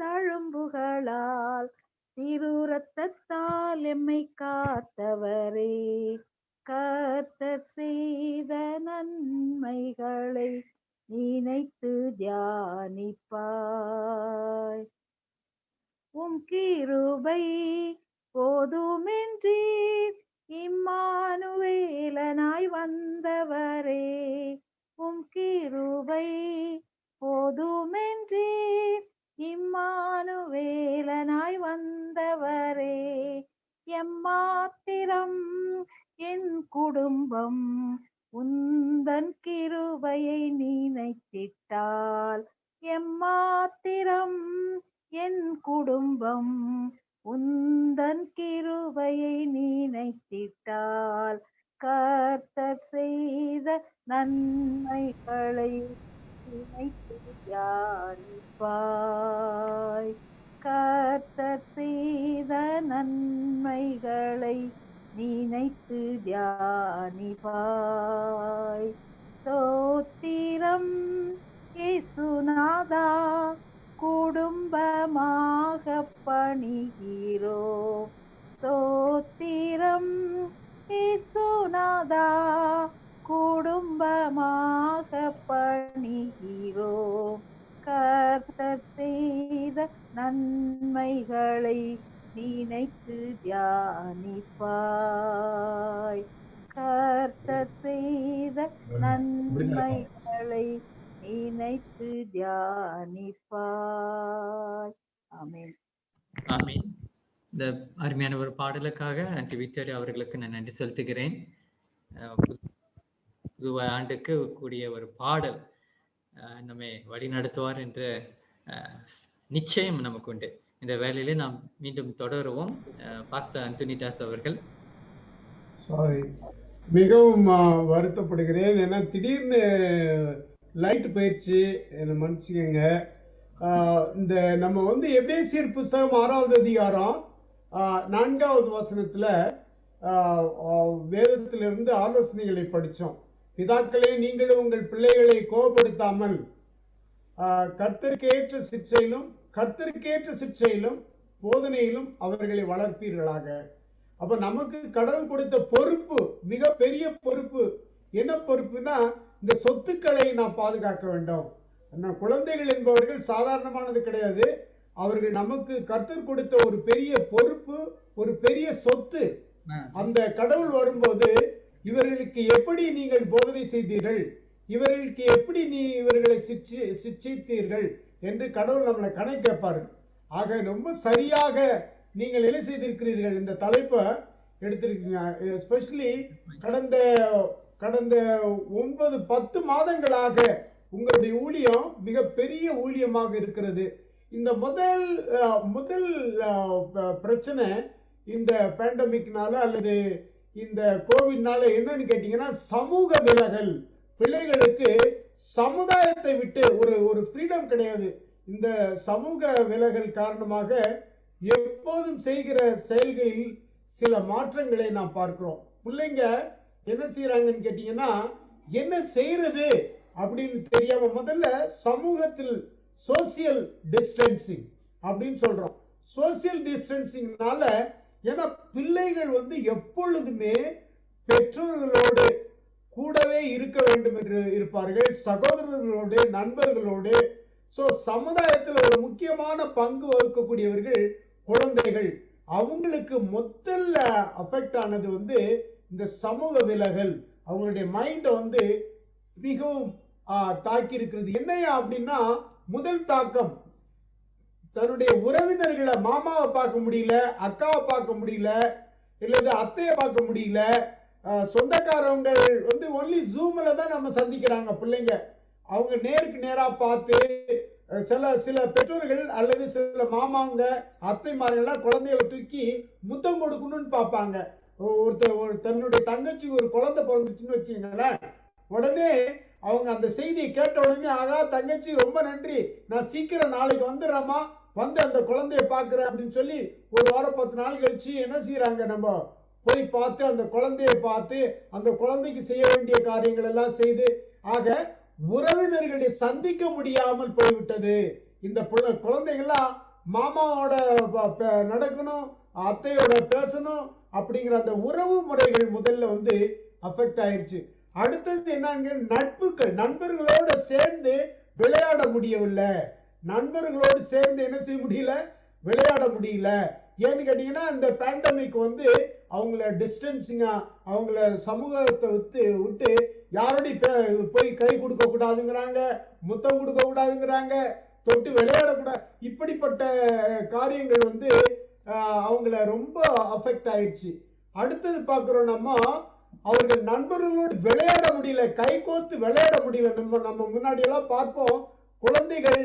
தழும்புகளால், திரு இரத்தத்தால் எம்மை காத்தவரே. கர்த்தர் செய்த நன்மைகளை நினைத்து தியானிப்பாய். உம் கிருபை போதுமென்றீர், இம்மானுவேலனாய் வந்தவரே. உம் கிருபை போதுமென்றீர், இம்மானுவேலனாய் வந்தவரே. எம்மாத்திரம் என் குடும்பம் உந்தன் கிருபையை நினைத்திட்டால். எம்மாத்திரம் என் குடும்பம் உந்தன் கிருபையை நினைத்திட்டால். கர்த்தர் செய்த நன்மைகளை நினைத்து தியானிப்பாய். கர்த்தர் செய்த நன்மைகளை நினைத்து தியானிப்பாய். ஸ்தோத்திரம் இயேசுநாதா, குடும்பமாக பணிகிறோம். ஸ்தோத்திரம் இயேசுநாதா, குடும்பமாக பணிகிறோம். கர்த்தர் செய்த நன்மைகளை நினைத்து தியானிப்பாய். கர்த்தர் செய்த நன்மைகளை நினைத்து தியானிப்பாய். ஆமென். ஆமென். இந்த அருமையான ஒரு பாடலுக்காக ஆண்டி விக்டோரியா அவர்களுக்கு நான் நன்றி செலுத்துகிறேன். புது ஆண்டுக்கு கூடிய ஒரு பாடல் நம்மை வழி நடத்துவார் என்ற நிச்சயம் நமக்கு உண்டு. இந்த வேலையிலே நாம் மீண்டும் தொடருவோம். பாஸ்டர் அந்தோனிதாஸ் அவர்கள். சாரி, மிகவும் வருத்தப்படுகிறேன். ஏன்னா திடீர்னு லைட் போயிடுச்சு, என்னை மன்னிச்சுக்கங்க. இந்த நம்ம எபேசியர் புஸ்தகம் 6வது அதிகாரம் 4வது வசனத்துல வேதத்திலிருந்து ஆலோசனைகளை படித்தோம். பிதாக்களே, நீங்களும் உங்கள் பிள்ளைகளை கோபப்படுத்தாமல் கர்த்தருக்கேற்ற சிற்சையிலும் போதனையிலும் அவர்களை வளர்ப்பீர்களாக. அப்ப நமக்கு கடவுள் கொடுத்த பொறுப்பு, மிக பெரிய பொறுப்பு. என்ன பொறுப்புனா, இந்த சொத்துக்களை நாம் பாதுகாக்க வேண்டும். குழந்தைகள் என்பவர்கள் சாதாரணமானது கிடையாது. அவர்கள் நமக்கு கர்த்தர் கொடுத்த ஒரு பெரிய பொறுப்பு, ஒரு பெரிய சொத்து. அந்த கடவுள் வரும்போது இவர்களுக்கு எப்படி நீங்கள் போதனை செய்தீர்கள், இவர்களுக்கு எப்படி இவர்களை சிட்சித்தீர்கள் என்று கடவுள் நம்மளை கணக்கு கேட்பார்கள். ஆக ரொம்ப சரியாக நீங்கள் என்ன செய்திருக்கிறீர்கள், இந்த தலைப்பை எடுத்திருக்கீங்க. எஸ்பெஷலி கடந்த 9-10 மாதங்களாக உங்களுடைய ஊழியம் மிக பெரிய ஊழியமாக இருக்கிறது. இந்த முதல் பிரச்சனை இந்த பேண்டமிக்னால அல்லது இந்த கோவிட்னால என்னன்னு கேட்டீங்கன்னா, சமூக விலகல். பிள்ளைகளுக்கு சமுதாயத்தை விட்டு ஒரு ஃப்ரீடம் கிடையாது. இந்த சமூக விலகல் காரணமாக எப்போதும் செய்கிற செயல்களில் சில மாற்றங்களை நாம் பார்க்கிறோம். பிள்ளைங்க என்ன செய்யறாங்கன்னு கேட்டீங்கன்னா, என்ன செய்யறது அப்படின்னு தெரியாம முதல்ல சமூகத்தில் சோசியல் டிஸ்டன்சிங் அப்படின்னு சொல்றோம். சோசியல் டிஸ்டன்சிங்னால ஏன்னா பிள்ளைகள் எப்பொழுதுமே பெற்றோர்களோடு கூடவே இருக்க வேண்டும் என்று இருப்பார்கள், சகோதரர்களோடு, நண்பர்களோடு. சோ சமுதாயத்தில் ஒரு முக்கியமான பங்கு வகிக்கக்கூடியவர்கள் குழந்தைகள். அவங்களுக்கு முதல்ல அஃபெக்ட் ஆனது இந்த சமூக விலகல். அவங்களுடைய மைண்ட் மிகவும் தாக்கி இருக்கிறது. என்னையா அப்படின்னா, முதல் தாக்கம் தன்னுடைய உறவினர்களை, மாமாவை பார்க்க முடியல, அக்காவை பார்க்க முடியல, இல்லது அத்தையை பார்க்க முடியல. சொந்தக்காரவங்கள் ஒன்லி ஜூம்ல தான் நம்ம சந்திக்கிறாங்க பிள்ளைங்க. அவங்க நேருக்கு நேரா பார்த்து சில பெற்றோர்கள் அல்லது சில மாமாங்க அத்தைமார்கள்லாம் குழந்தைகளை தூக்கி முத்தம் கொடுக்கணும்னு பார்ப்பாங்க. தன்னுடைய தங்கச்சி ஒரு குழந்தை பிறந்துச்சுன்னு வச்சுங்களேன், உடனே அவங்க அந்த செய்தியை கேட்ட உடனே, ஆகா தங்கச்சி ரொம்ப நன்றி, நான் சீக்கிரம் நாளைக்கு வந்துடுறேம்மா, அந்த குழந்தைய பாக்குறேன் அப்படின்னு சொல்லி ஒரு வாரம் 10 நாள் கழிச்சு என்ன செய்யறாங்க, நம்ம போய் பார்த்து அந்த குழந்தைய பார்த்து அந்த குழந்தைக்கு செய்ய வேண்டிய காரியங்கள் எல்லாம் செய்து, ஆக உறவினர்களை சந்திக்க முடியாமல் போய்விட்டது. இந்த குழந்தைகள்லாம் மாமாவோட நடக்கணும், அத்தையோட பேசணும் அப்படிங்கிற அந்த உறவு முறைகள் முதல்ல அஃபெக்ட் ஆயிருச்சு. அடுத்தது என்னங்க, நட்புகள். நண்பர்களோட சேர்ந்து விளையாட முடியவில்லை. நண்பர்களோடு சேர்ந்து என்ன செய்ய முடியல, விளையாட முடியல. ஏன்னு கேட்டீங்கன்னா, இந்த பேண்டமிக் அவங்கள டிஸ்டன்சிங்கா, அவங்கள சமூகத்தை விட்டு யாரோடையும் போய் கை கொடுக்க கூடாதுங்கிறாங்க, முத்தம் கொடுக்க கூடாதுங்கிறாங்க, தொட்டு விளையாடக்கூடாது. இப்படிப்பட்ட காரியங்கள் அவங்கள ரொம்ப அஃபெக்ட் ஆயிடுச்சு. அடுத்தது பார்க்கிறோம், நம்ம அவர்கள் நண்பர்களோடு விளையாட முடியல, கை கோத்து விளையாட முடியல. நம்ம முன்னாடி எல்லாம் பார்ப்போம், குழந்தைகள்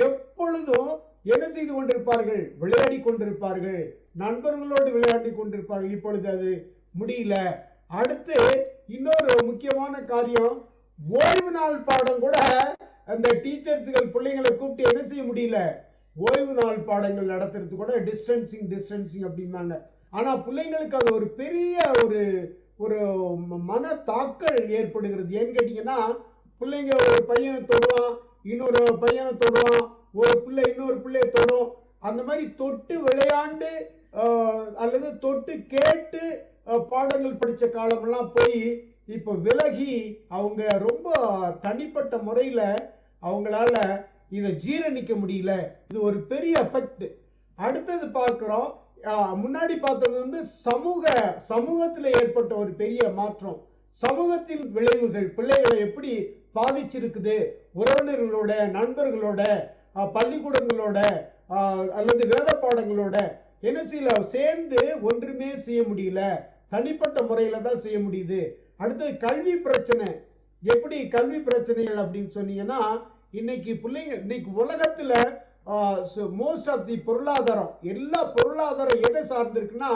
எப்பொழுதும் என்ன செய்து கொண்டிருப்பார்கள், விளையாடி கொண்டிருப்பார்கள், நண்பர்களோடு விளையாடி கொண்டிருப்பார்கள். இப்பொழுது அது முடியல. அடுத்து இன்னொரு முக்கியமான காரியம், ஓய்வு நாள் பாடம் கூட அந்த டீச்சர்ஸ்கள் பிள்ளைங்களை கூப்பிட்டு என்ன செய்ய முடியல, ஓய்வு நாள் பாடங்கள் நடத்துறது கூட டிஸ்டன்சிங் அப்படின்னாங்க. ஆனா பிள்ளைங்களுக்கு அது ஒரு பெரிய ஒரு மன தாக்கல் ஏற்படுகிறது. ஏன்னு கேட்டீங்கன்னா, பிள்ளைங்க ஒரு பையனை தொடுவான், இன்னொரு பையனை தொடுவான், ஒரு பிள்ளை இன்னொரு பிள்ளையை தொடும். அந்த மாதிரி தொட்டு விளையாண்டு அல்லது தொட்டு கேட்டு பாடங்கள் படிச்ச காலமெல்லாம் போய் இப்ப விலகி அவங்க ரொம்ப தனிப்பட்ட முறையில அவங்களால இதை ஜீரணிக்க முடியல. இது ஒரு பெரிய எஃபெக்ட். அடுத்தது பார்க்கிறோம், முன்னாடி பார்த்தது சமூகத்துல ஏற்பட்ட ஒரு பெரிய மாற்றம். சமூகத்தின் விளைவுகள் பிள்ளைகளை எப்படி பாதிச்சிருக்குது, உறவினர்களோட, நண்பர்களோட, பள்ளிக்கூடங்களோட அல்லது வேத பாடங்களோட என்ன செய்யல, சேர்ந்து ஒன்றுமே செய்ய முடியல, தனிப்பட்ட முறையில தான் செய்ய முடியுது. அடுத்தது கல்வி பிரச்சனை. எப்படி கல்வி பிரச்சனைகள் அப்படின்னு சொன்னீங்கன்னா, இன்னைக்கு பிள்ளைங்க, இன்னைக்கு உலகத்துல மோஸ்ட் ஆஃப் தி பொருளாதாரம், எல்லா பொருளாதாரம் எதை சார்ந்திருக்குன்னா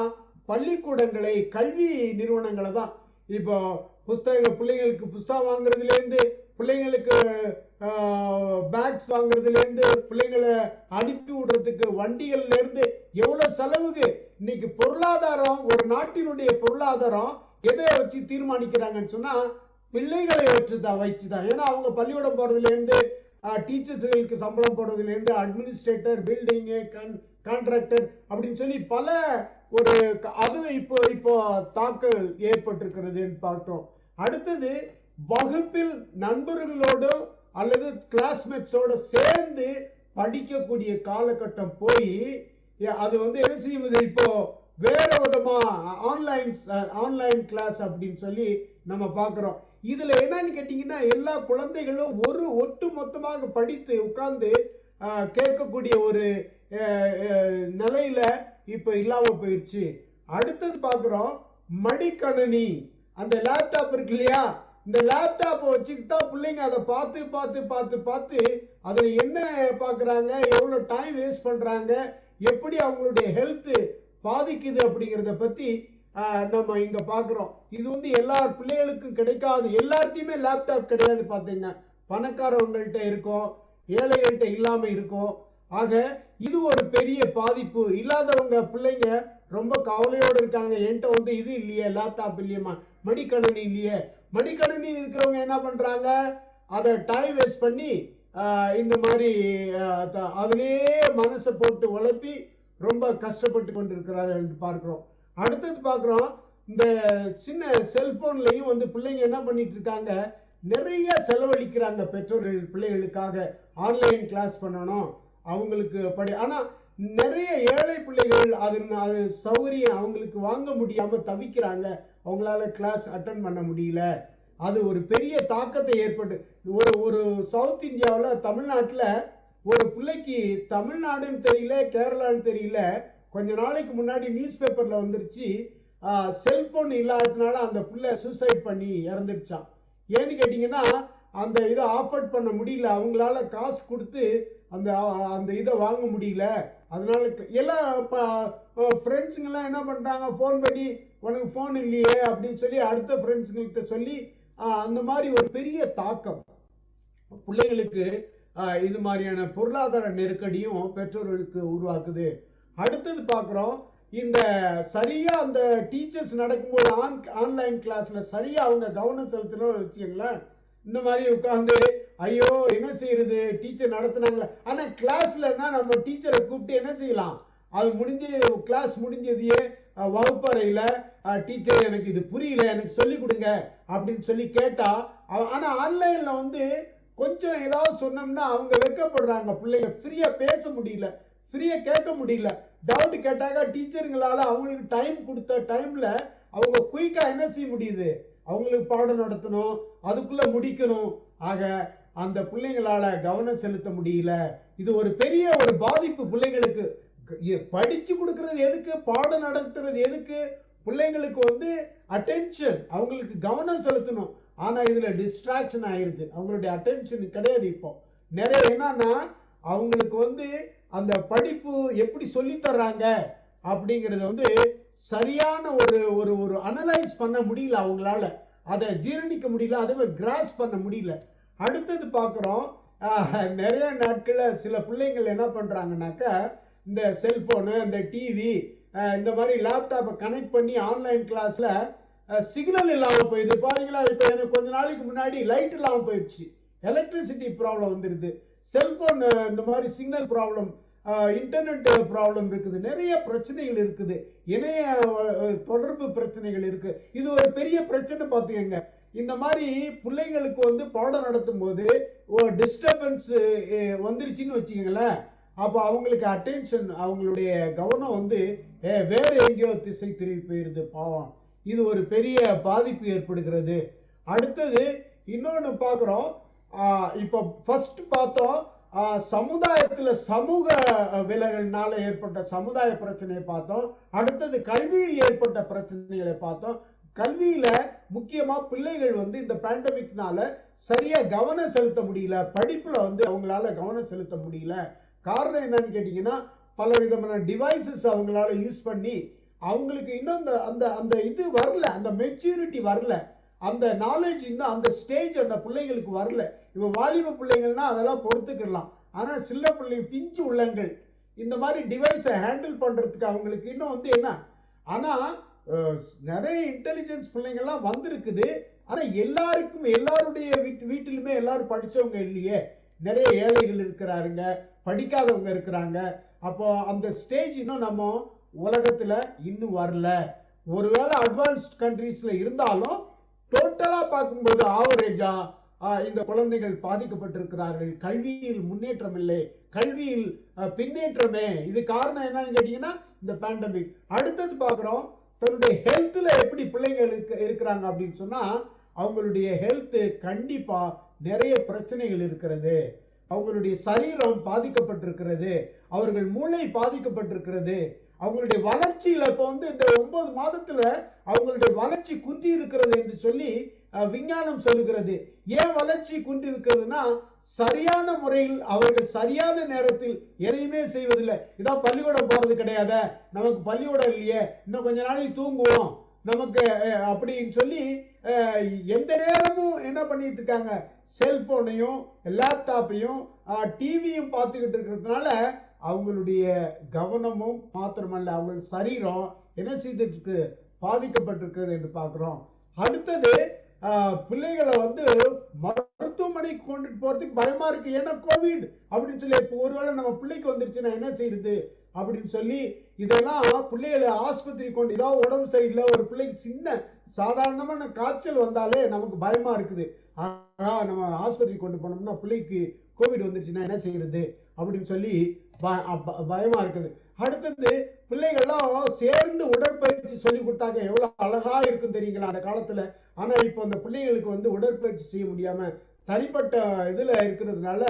பள்ளிக்கூடங்களை, கல்வி நிறுவனங்களை தான். இப்போ புஸ்தகங்கள், பிள்ளைங்களுக்கு புஸ்தகம் வாங்குறதுல இருந்து, பிள்ளைங்களுக்கு பேக்ஸ் வாங்குறதுல இருந்து, பிள்ளைங்களை அனுப்பி விடுறதுக்கு வண்டிகள்ல இருந்து எவ்வளவு செலவுக்கு இன்னைக்கு பொருளாதாரம், ஒரு நாட்டினுடைய பொருளாதாரம் எதை வச்சு தீர்மானிக்கிறாங்கன்னு சொன்னா பிள்ளைகளை வச்சுதான். ஏன்னா அவங்க பள்ளிக்கூடம் போறதுலேருந்து டீச்சர்ஸ்களுக்கு சம்பளம் போடுறதுலேருந்து அட்மினிஸ்ட்ரேட்டர், பில்டிங்கு, கான்ட்ராக்டர் அப்படின்னு சொல்லி பல ஒரு அது இப்போ தாக்கல் ஏற்பட்டிருக்கிறதுன்னு பார்த்தோம். அடுத்தது வகுப்பில் நண்பர்களோடு அல்லது கிளாஸ்மேட்ஸோட சேர்ந்து படிக்கக்கூடிய காலகட்டம் போய் அது வந்து என்ன செய்வது, இப்போ வேற விதமா ஆன்லைன் கிளாஸ் அப்படின்னு சொல்லி நம்ம பார்க்கிறோம். இதுல என்னன்னு கேட்டீங்கன்னா எல்லா குழந்தைகளும் ஒட்டு மொத்தமாக படித்து உட்கார்ந்து கேட்கக்கூடிய ஒரு நிலையில இப்ப இல்லாம போயிடுச்சு. அடுத்தது பார்க்கிறோம் மடிக்கணினி, அந்த லேப்டாப் இருக்கு இல்லையா, இந்த லேப்டாப்பை வச்சுக்கிட்டா பிள்ளைங்க அதை பார்த்து பார்த்து பார்த்து பார்த்து அதுல என்ன பார்க்குறாங்க, எவ்வளோ டைம் வேஸ்ட் பண்றாங்க, எப்படி அவங்களுடைய ஹெல்த் பாதிக்குது அப்படிங்கிறத பத்தி நம்ம இங்க பாக்குறோம். இது வந்து எல்லா பிள்ளைகளுக்கும் கிடைக்காது, எல்லார்ட்டையுமே லேப்டாப் கிடையாது. பாத்தீங்கன்னா பணக்காரவங்கள்ட்ட இருக்கும், ஏழைகள்கிட்ட இல்லாம இருக்கும். ஆக இது ஒரு பெரிய பாதிப்பு. இல்லாதவங்க பிள்ளைங்க ரொம்ப கவலையோடு இருக்காங்க, என்கிட்ட வந்து இது இல்லையே, லேப்டாப் இல்லையம்மா, மடிக்கணினி இல்லையே. மடிக்கணினி இருக்கிறவங்க என்ன பண்றாங்க, அதை டைம் வேஸ்ட் பண்ணி இந்த மாதிரி அதுலேயே மனசை போட்டு உழப்பி ரொம்ப கஷ்டப்பட்டு கொண்டிருக்கிறார்கள் என்று பார்க்கிறோம். அடுத்தது பார்க்கிறோம் இந்த சின்ன செல்போன்லையும் வந்து பிள்ளைங்க என்ன பண்ணிட்டு இருக்காங்க, நிறைய செலவழிக்கிறாங்க பெற்றோர்கள் பிள்ளைகளுக்காக. ஆன்லைன் கிளாஸ் பண்ணணும் அவங்களுக்கு ஆனா நிறைய ஏழை பிள்ளைகள் அது சௌகரியம் அவங்களுக்கு வாங்க முடியாம தவிக்கிறாங்க, அவங்களால கிளாஸ் அட்டன் பண்ண முடியல. அது ஒரு பெரிய தாக்கத்தை ஏற்பட்டு ஒரு சவுத் இந்தியாவில் தமிழ்நாட்டில் ஒரு பிள்ளைக்கு, தமிழ்நாடுன்னு தெரியல கேரளான்னு தெரியல, கொஞ்ச நாளைக்கு முன்னாடி நியூஸ் பேப்பர்ல வந்துருச்சு, செல்போன் இல்லாததுனால அந்த பிள்ளை சூசைட் பண்ணி இறந்துருச்சான். ஏன்னு கேட்டீங்கன்னா அந்த இதை ஆஃபர்ட் பண்ண முடியல, அவங்களால காசு கொடுத்து அந்த இதை வாங்க முடியல. அதனால எல்லா ஃப்ரெண்ட்ஸுங்கெல்லாம் என்ன பண்றாங்க, ஃபோன் பண்ணி உனக்கு ஃபோன் இல்லையே அப்படின்னு சொல்லி அடுத்த ஃப்ரெண்ட்ஸுங்கள்கிட்ட சொல்லி அந்த மாதிரி ஒரு பெரிய தாக்கம் பிள்ளைங்களுக்கு இது மாதிரியான பொருளாதார நெருக்கடியும் பெற்றோர்களுக்கு உருவாக்குது. அடுத்தது பார்க்குறோம், இந்த சரியா அந்த டீச்சர்ஸ் நடக்கும்போது ஆன்லைன் கிளாஸ்ல சரியா அவங்க கவனம் செலுத்தணும்னு வச்சுக்கோங்களேன், இந்த மாதிரி உட்காந்து ஐயோ என்ன செய்யறது, டீச்சர் நடத்துனாங்களே. ஆனா கிளாஸ்லன்னா நம்ம டீச்சரை கூப்பிட்டு என்ன செய்யலாம், அது கிளாஸ் முடிஞ்சதையே வகுப்பறையில டீச்சர் எனக்கு இது புரியல, எனக்கு சொல்லி கொடுங்க அப்படின்னு சொல்லி கேட்டா. ஆனா ஆன்லைன்ல வந்து கொஞ்சம் ஏதாவது சொன்னோம்னா அவங்க வெட்கப்படுறாங்க, பிள்ளைங்க ஃப்ரீயா பேச முடியல, ஃப்ரீயா கேட்க முடியல. டவுட் கேட்டாக்க டீச்சருங்களால அவங்களுக்கு டைம் கொடுத்த டைம்ல அவங்க குயிக்கா என்ன செய்ய முடியுது, அவங்களுக்கு பாடம் நடத்தணும், அதுக்குள்ள முடிக்கணும். ஆக அந்த பிள்ளைங்களால கவனம் செலுத்த முடியல. இது ஒரு பெரிய ஒரு பாதிப்பு பிள்ளைங்களுக்கு. படிச்சு கொடுக்கறது எதுக்கு, பாடம் நடத்துறது எதுக்கு, பிள்ளைங்களுக்கு வந்து அட்டென்ஷன், அவங்களுக்கு கவனம் செலுத்தணும். ஆனா இதுல டிஸ்ட்ராக்ஷன் ஆயிருது, அவங்களுடைய அட்டென்ஷன் கிடையாது. இப்போ நிறைய என்னன்னா அவங்களுக்கு வந்து அந்த படிப்பு எப்படி சொல்லி தர்றாங்க அப்படிங்கறது வந்து சரியான ஒரு அனலைஸ் பண்ண முடியல, அவங்களால அதை ஜீரணிக்க முடியல, அதே கிராஸ் பண்ண முடியல. அடுத்தது பார்க்கிறோம், நிறைய நாட்கள்ல சில பிள்ளைங்கள் என்ன பண்றாங்கன்னாக்கா இந்த செல்போனு, இந்த டிவி, இந்த மாதிரி லேப்டாப்பை கனெக்ட் பண்ணி ஆன்லைன் கிளாஸ்ல சிக்னல் இல்லாமல் போயிடுது. பாருங்களா, இப்போ எனக்கு கொஞ்ச நாளைக்கு முன்னாடி லைட் இல்லாமல் போயிடுச்சு, எலக்ட்ரிசிட்டி ப்ராப்ளம் வந்துடுது, செல்போன் இந்த மாதிரி சிக்னல் ப்ராப்ளம், இன்டர்நெட் ப்ராப்ளம் இருக்குது, நிறைய பிரச்சனைகள் இருக்குது, இணைய தொடர்பு பிரச்சனைகள் இருக்கு. இது ஒரு பெரிய பிரச்சனை பார்த்துக்கங்க. இந்த மாதிரி பிள்ளைங்களுக்கு வந்து பாடம் நடத்தும் போது ஒரு டிஸ்டர்பன்ஸ் வந்துருச்சுன்னு வச்சுக்கோங்களேன், அப்போ அவங்களுக்கு அட்டென்ஷன், அவங்களுடைய கவனம் வந்து வேற எங்கேயோ திசை திரும்பி போயிருது, பாவம். இது ஒரு பெரிய பாதிப்பு ஏற்படுகிறது. அடுத்தது இன்னொன்று பார்க்குறோம், இப்போ ஃபர்ஸ்ட் பார்த்தோம் சமுதாயத்தில் சமூக விலகல்னால ஏற்பட்ட சமுதாய பிரச்சனையை பார்த்தோம். அடுத்தது கல்வியில் ஏற்பட்ட பிரச்சனைகளை பார்த்தோம். கல்வியில முக்கியமா பிள்ளைகள் வந்து இந்த பேண்டமிக்னால சரியா கவனம் செலுத்த முடியல, படிப்புல வந்து அவங்களால கவனம் செலுத்த முடியல. காரணம் என்னன்னு கேட்டீங்கன்னா பல விதமான டிவைசஸ் அவங்களால யூஸ் பண்ணி அவங்களுக்கு இன்னும் அந்த இது வரல, அந்த மெச்சூரிட்டி வரல, அந்த நாலேஜ் இன்னும் அந்த ஸ்டேஜ் அந்த பிள்ளைங்களுக்கு வரல. இப்போ வாலிப பிள்ளைங்கள்னா அதெல்லாம் பொறுத்துக்கலாம், ஆனா சில பிள்ளைங்க பிஞ்சு உள்ளங்கள் இந்த மாதிரி டிவைஸை ஹேண்டில் பண்றதுக்கு அவங்களுக்கு இன்னும் வந்து என்ன. ஆனா நிறைய இன்டெலிஜென்ஸ் பிள்ளைங்கள்லாம் வந்திருக்குது. ஆனா எல்லாருடைய வீட்டிலுமே எல்லாரும் படிச்சவங்க இல்லையே. நிறைய ஏழைகள் இருக்கிறாருங்க, படிக்காதவங்க இருக்கிறாங்க. அப்போ அந்த ஸ்டேஜ் இன்னும் நம்ம உலகத்துல இன்னும் வரல. ஒருவேளை அட்வான்ஸ்ட் கண்ட்ரீஸ்ல இருந்தாலும் டோட்டலா பார்க்கும்போது ஆவரேஜா இந்த குழந்தைகள் பாதிக்கப்பட்டிருக்கிறார்கள். கல்வியில் முன்னேற்றம் இல்லை, கல்வியில் பின்னேற்றமே. இது காரணம் என்னன்னு கேட்டீங்கன்னா இந்த பேண்டமிக். அடுத்தது பார்க்கிறோம், தன்னுடைய ஹெல்த்ல எப்படி பிள்ளைங்களுக்கு இருக்கிறாங்க அப்படின்னு சொன்னா, அவங்களுடைய ஹெல்த் கண்டிப்பா நிறைய பிரச்சனைகள் இருக்கிறது. அவங்களுடைய சரீரம் பாதிக்கப்பட்டிருக்கிறது, அவர்கள் மூளை பாதிக்கப்பட்டிருக்கிறது, அவங்களுடைய வளர்ச்சியில இப்போ இந்த 9 மாதத்துல அவங்களுடைய வளர்ச்சி குன்றி இருக்கிறது என்று சொல்லி விஞ்ஞானம் சொல்லுகிறது. ஏன் வளர்ச்சி குன்றி இருக்கிறதுனா, சரியான முறையில் அவர்கள் சரியான நேரத்தில் எதையுமே செய்வதில்லை. இதான் பள்ளிக்கூடம் போறது கிடையாது, நமக்கு பள்ளிக்கூடம் இல்லையே, இன்னும் கொஞ்ச நாளைக்கு தூங்குவோம் நமக்கு அப்படின்னு சொல்லி எந்த நேரமும் என்ன பண்ணிட்டு இருக்காங்க, செல்போனையும் லேப்டாப்பையும் டிவியும் பார்த்துக்கிட்டு இருக்கிறதுனால அவங்களுடைய கவனமும் மாத்திரமல்ல அவங்க சரீரம் என்ன செய்துட்டு இருக்கு, பாதிக்கப்பட்டிருக்கிறது என்று பார்க்கிறோம். அடுத்தது பிள்ளைகளை மருத்துவமனைக்கு கொண்டுட்டு போறதுக்கு பயமா இருக்கு. ஏன்னா கோவிட் அப்படின்னு சொல்லி இப்போ ஒருவேளை நம்ம பிள்ளைக்கு வந்துருச்சுன்னா என்ன செய்யுது அப்படின்னு சொல்லி இதெல்லாம் பிள்ளைகளை ஆஸ்பத்திரி கொண்டு, ஏதாவது உடம்பு சரியில்லை, ஒரு பிள்ளைக்கு சின்ன சாதாரணமான காய்ச்சல் வந்தாலே நமக்கு பயமா இருக்குது. நம்ம ஆஸ்பத்திரி கொண்டு போனோம்னா பிள்ளைக்கு கோவிட் வந்துருச்சுன்னா என்ன செய்யறது அப்படின்னு சொல்லி பயமா இருக்குது. அடுத்தது பிள்ளைகள்லாம் சேர்ந்து உடற்பயிற்சி சொல்லி கொடுத்தாங்க, எவ்வளவு அழகா இருக்கும் தெரியுங்களா அந்த காலத்துல. ஆனா இப்போ அந்த பிள்ளைங்களுக்கு உடற்பயிற்சி செய்ய முடியாம தனிப்பட்ட இதுல இருக்கிறதுனால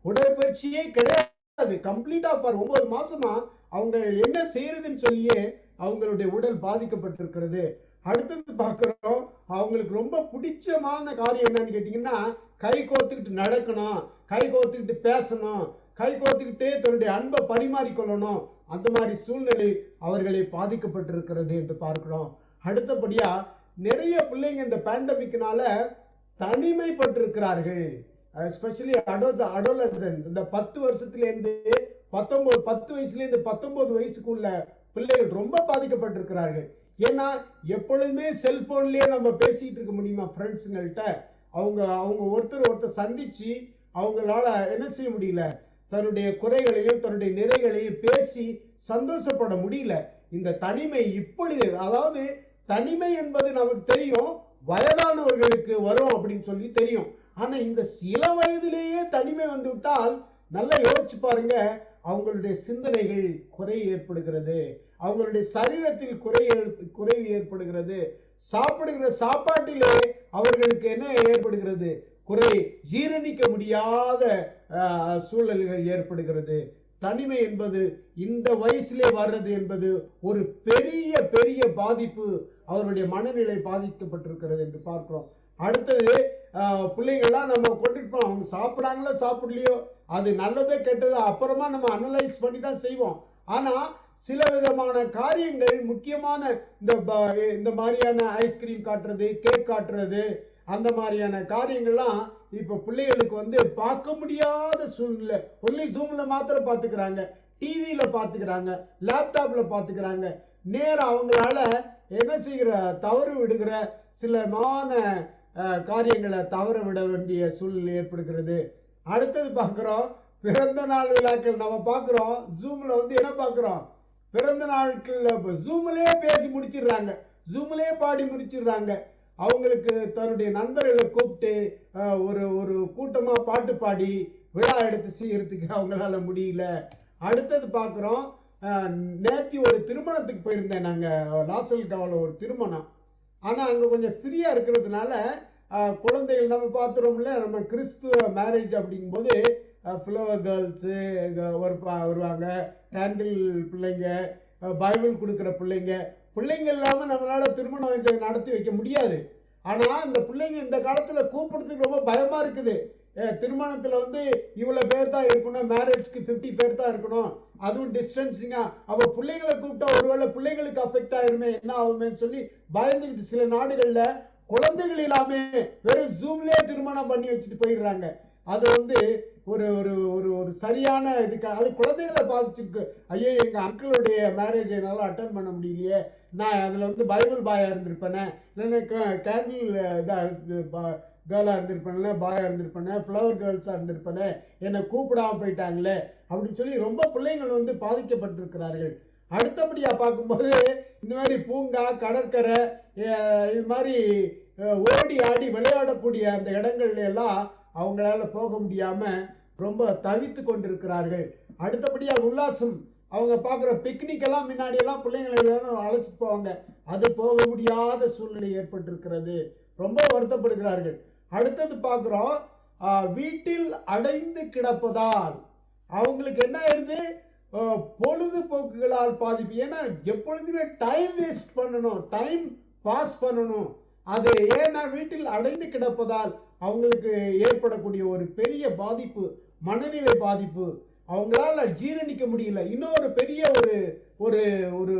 உடற்பயிற்சியே கிடையாது. கம்ப்ளீட்டா 9 மாசமா அவங்க என்ன செய்யறதுன்னு சொல்லியே அவங்களுடைய உடல் பாதிக்கப்பட்டிருக்கிறது. அடுத்தது பார்க்கிறோம், அவங்களுக்கு ரொம்ப பிடிச்சமான காரியம் என்னன்னு கேட்டீங்கன்னா, கை கோர்த்துக்கிட்டு நடக்கணும், கை கோர்த்துக்கிட்டு பேசணும், கை கோர்த்துக்கிட்டே தன்னுடைய அன்பை பரிமாறிக்கொள்ளணும். அந்த மாதிரி சூழ்நிலை அவர்களை பாதிக்கப்பட்டிருக்கிறது என்று பார்க்கிறோம். அடுத்தபடியா நிறைய பிள்ளைங்க இந்த பேண்டமிக்னால தனிமைப்பட்டிருக்கிறார்கள். எஸ்பெஷலி அடோலசன்ட், இந்த 10 வருஷத்துலேருந்து 10 வயசுலேருந்து 19 வயசுக்குள்ள பிள்ளைகள் ரொம்ப பாதிக்கப்பட்டிருக்கிறார்கள். ஏன்னா எப்பொழுதுமே செல்போன்லயே நம்ம பேசிட்டு இருக்க முடியுமா ஃப்ரெண்ட்ஸுங்கள்ட்ட? அவங்க ஒருத்தர் சந்திச்சு அவங்களால என்ன செய்ய முடியல, தன்னுடைய குறைகளையும் தன்னுடைய நிறைகளையும் பேசி சந்தோஷப்பட முடியல. இந்த தனிமை இப்பொழுது, அதாவது தனிமை என்பது நமக்கு தெரியும், வயதானவர்களுக்கு வரும் அப்படின்னு சொல்லி தெரியும். ஆனா இந்த சில வயதிலேயே தனிமை வந்து விட்டால் நல்லா யோசிச்சு பாருங்க, அவங்களுடைய சிந்தனைகள் குறை ஏற்படுகிறது, அவங்களுடைய சரீரத்தில் குறைவு ஏற்படுகிறது, சாப்பிடுகிற சாப்பாட்டிலே அவர்களுக்கு என்ன ஏற்படுகிறது, குறை, ஜீரணிக்க முடியாத சூழல்கள் ஏற்படுகிறது. தனிமை என்பது இந்த வயசிலே வர்றது என்பது ஒரு பெரிய பெரிய பாதிப்பு, அவர்களுடைய மனநிலை பாதிக்கப்பட்டிருக்கிறது என்று பார்க்கிறோம். அடுத்தது பிள்ளைங்கள்லாம் நம்ம கொண்டுட்டு போவோம், அவங்க சாப்பிட்றாங்களோ சாப்பிடலையோ, அது நல்லதோ கெட்டதோ அப்புறமா நம்ம அனலைஸ் பண்ணி தான் செய்வோம். ஆனா சில விதமான காரியங்கள் முக்கியமான இந்த மாதிரியான ஐஸ்கிரீம் காட்டுறது, கேக் காட்டுறது, அந்த மாதிரியான காரியங்கள்லாம் இப்ப பிள்ளைகளுக்கு பார்க்க முடியாத சூழ்நிலை. ஒன்லி ஜூம்ல மாத்திரம் பாத்துக்கிறாங்க, டிவியில பாத்துக்கிறாங்க, லேப்டாப்ல பாத்துக்கிறாங்க. நேரம் அவங்களால என்ன செய்கிற, தவறு விடுகிற சிலமான காரியங்களை தவற விட வேண்டிய சூழ்நிலை ஏற்படுகிறது. அடுத்தது பார்க்கிறோம், பிறந்த நாள் விழாக்கள் நம்ம பார்க்கிறோம். ஜூம்ல என்ன பார்க்கிறோம், பிறந்த நாட்கள் ஜூம்லயே பேசி முடிச்சிடுறாங்க, ஜூம்லயே பாடி முடிச்சிடுறாங்க. அவங்களுக்கு தன்னுடைய நண்பர்களை கூப்பிட்டு ஒரு கூட்டமா பாட்டு பாடி விழா எடுத்து செய்யறதுக்கு அவங்களால முடியல. அடுத்தது பார்க்கிறோம், நேற்று ஒரு திருமணத்துக்கு போயிருந்தேன் நாங்க, லாசல் காவல ஒரு திருமணம். ஆனா அங்க கொஞ்சம் ஃப்ரீயா இருக்கிறதுனால குழந்தைகள் நம்ம பார்த்துறோம்ல, நம்ம கிறிஸ்துவ மேரேஜ் அப்படிங்கும்போது ஃப்ளவர் கேர்ள்ஸு வருவாங்க, கேண்டில் பிள்ளைங்க, பைபிள் கொடுக்குற பிள்ளைங்க இல்லாம நம்மளால திருமணம் நடத்தி வைக்க முடியாது. ஆனா இந்த பிள்ளைங்க இந்த காலத்துல கூப்பிடுறதுக்கு ரொம்ப பயமா இருக்குது. திருமணத்துல இவ்வளவு பேர் தான் இருக்கணும், மேரேஜ்க்கு 50 பேர் தான் இருக்கணும், அதுவும் டிஸ்டன்ஸிங்கா. அப்ப பிள்ளைங்களை கூப்பிட்டா ஒருவேளை பிள்ளைங்களுக்கு அஃபெக்ட் ஆயிருமே, என்ன ஆகுமேன்னு சொல்லி பயந்துக்கிட்டு சில நாடுகள்ல குழந்தைகள் இல்லாம வெறும் ஜூம்லயே திருமணம் பண்ணி வச்சுட்டு போயிடுறாங்க. அது ஒரு ஒரு ஒரு ஒரு சரியான இதுக்கு அது குழந்தைகளை பாதிச்சிருக்கு. ஐயோ எங்க அங்கிளுடைய மேரேஜ் என்னால் அட்டன் பண்ண முடியலையே, நான் அதில் வந்து பைபிள் பாயா இருந்திருப்பேனே, இல்லைன்னா கேண்டில் இதாக கேர்ளாக இருந்திருப்பேன்ல, பாயாக இருந்திருப்பேனே, ஃப்ளவர் கேர்ள்ஸாக இருந்திருப்பேனே, என்னை கூப்பிடாம போயிட்டாங்களே அப்படின்னு சொல்லி ரொம்ப பிள்ளைங்கள் வந்து பாதிக்கப்பட்டிருக்கிறார்கள். அடுத்தபடியாக பார்க்கும்போது இந்த மாதிரி பூங்கா, கடற்கரை, இது மாதிரி ஓடி ஆடி விளையாடக்கூடிய அந்த இடங்கள்ல எல்லாம் அவங்களால போக முடியாம ரொம்ப தவித்து கொண்டிருக்கிறார்கள். அடுத்தபடியா உல்லாசம், அவங்க பார்க்குற பிக்னிக் எல்லாம் முன்னாடி எல்லாம் பிள்ளைங்களை எல்லாரும் அழைச்சிட்டு போவாங்க, அது போக முடியாத சூழ்நிலை ஏற்பட்டிருக்கிறது, ரொம்ப வருத்தப்படுகிறார்கள். அடுத்தது பார்க்குறோம் வீட்டில் அடைந்து கிடப்பதால் அவங்களுக்கு என்ன ஆயிருது, பொழுதுபோக்குகளால் பாதிப்பு. ஏன்னா எப்பொழுதுமே டைம் வேஸ்ட் பண்ணணும், டைம் பாஸ் பண்ணணும். அது ஏன்னா வீட்டில் அடைந்து கிடப்பதால் அவங்களுக்கு ஏற்படக்கூடிய ஒரு பெரிய பாதிப்பு, மனநிலை பாதிப்பு, அவங்களால ஜீரணிக்க முடியல. இன்னொரு பெரிய ஒரு ஒரு ஒரு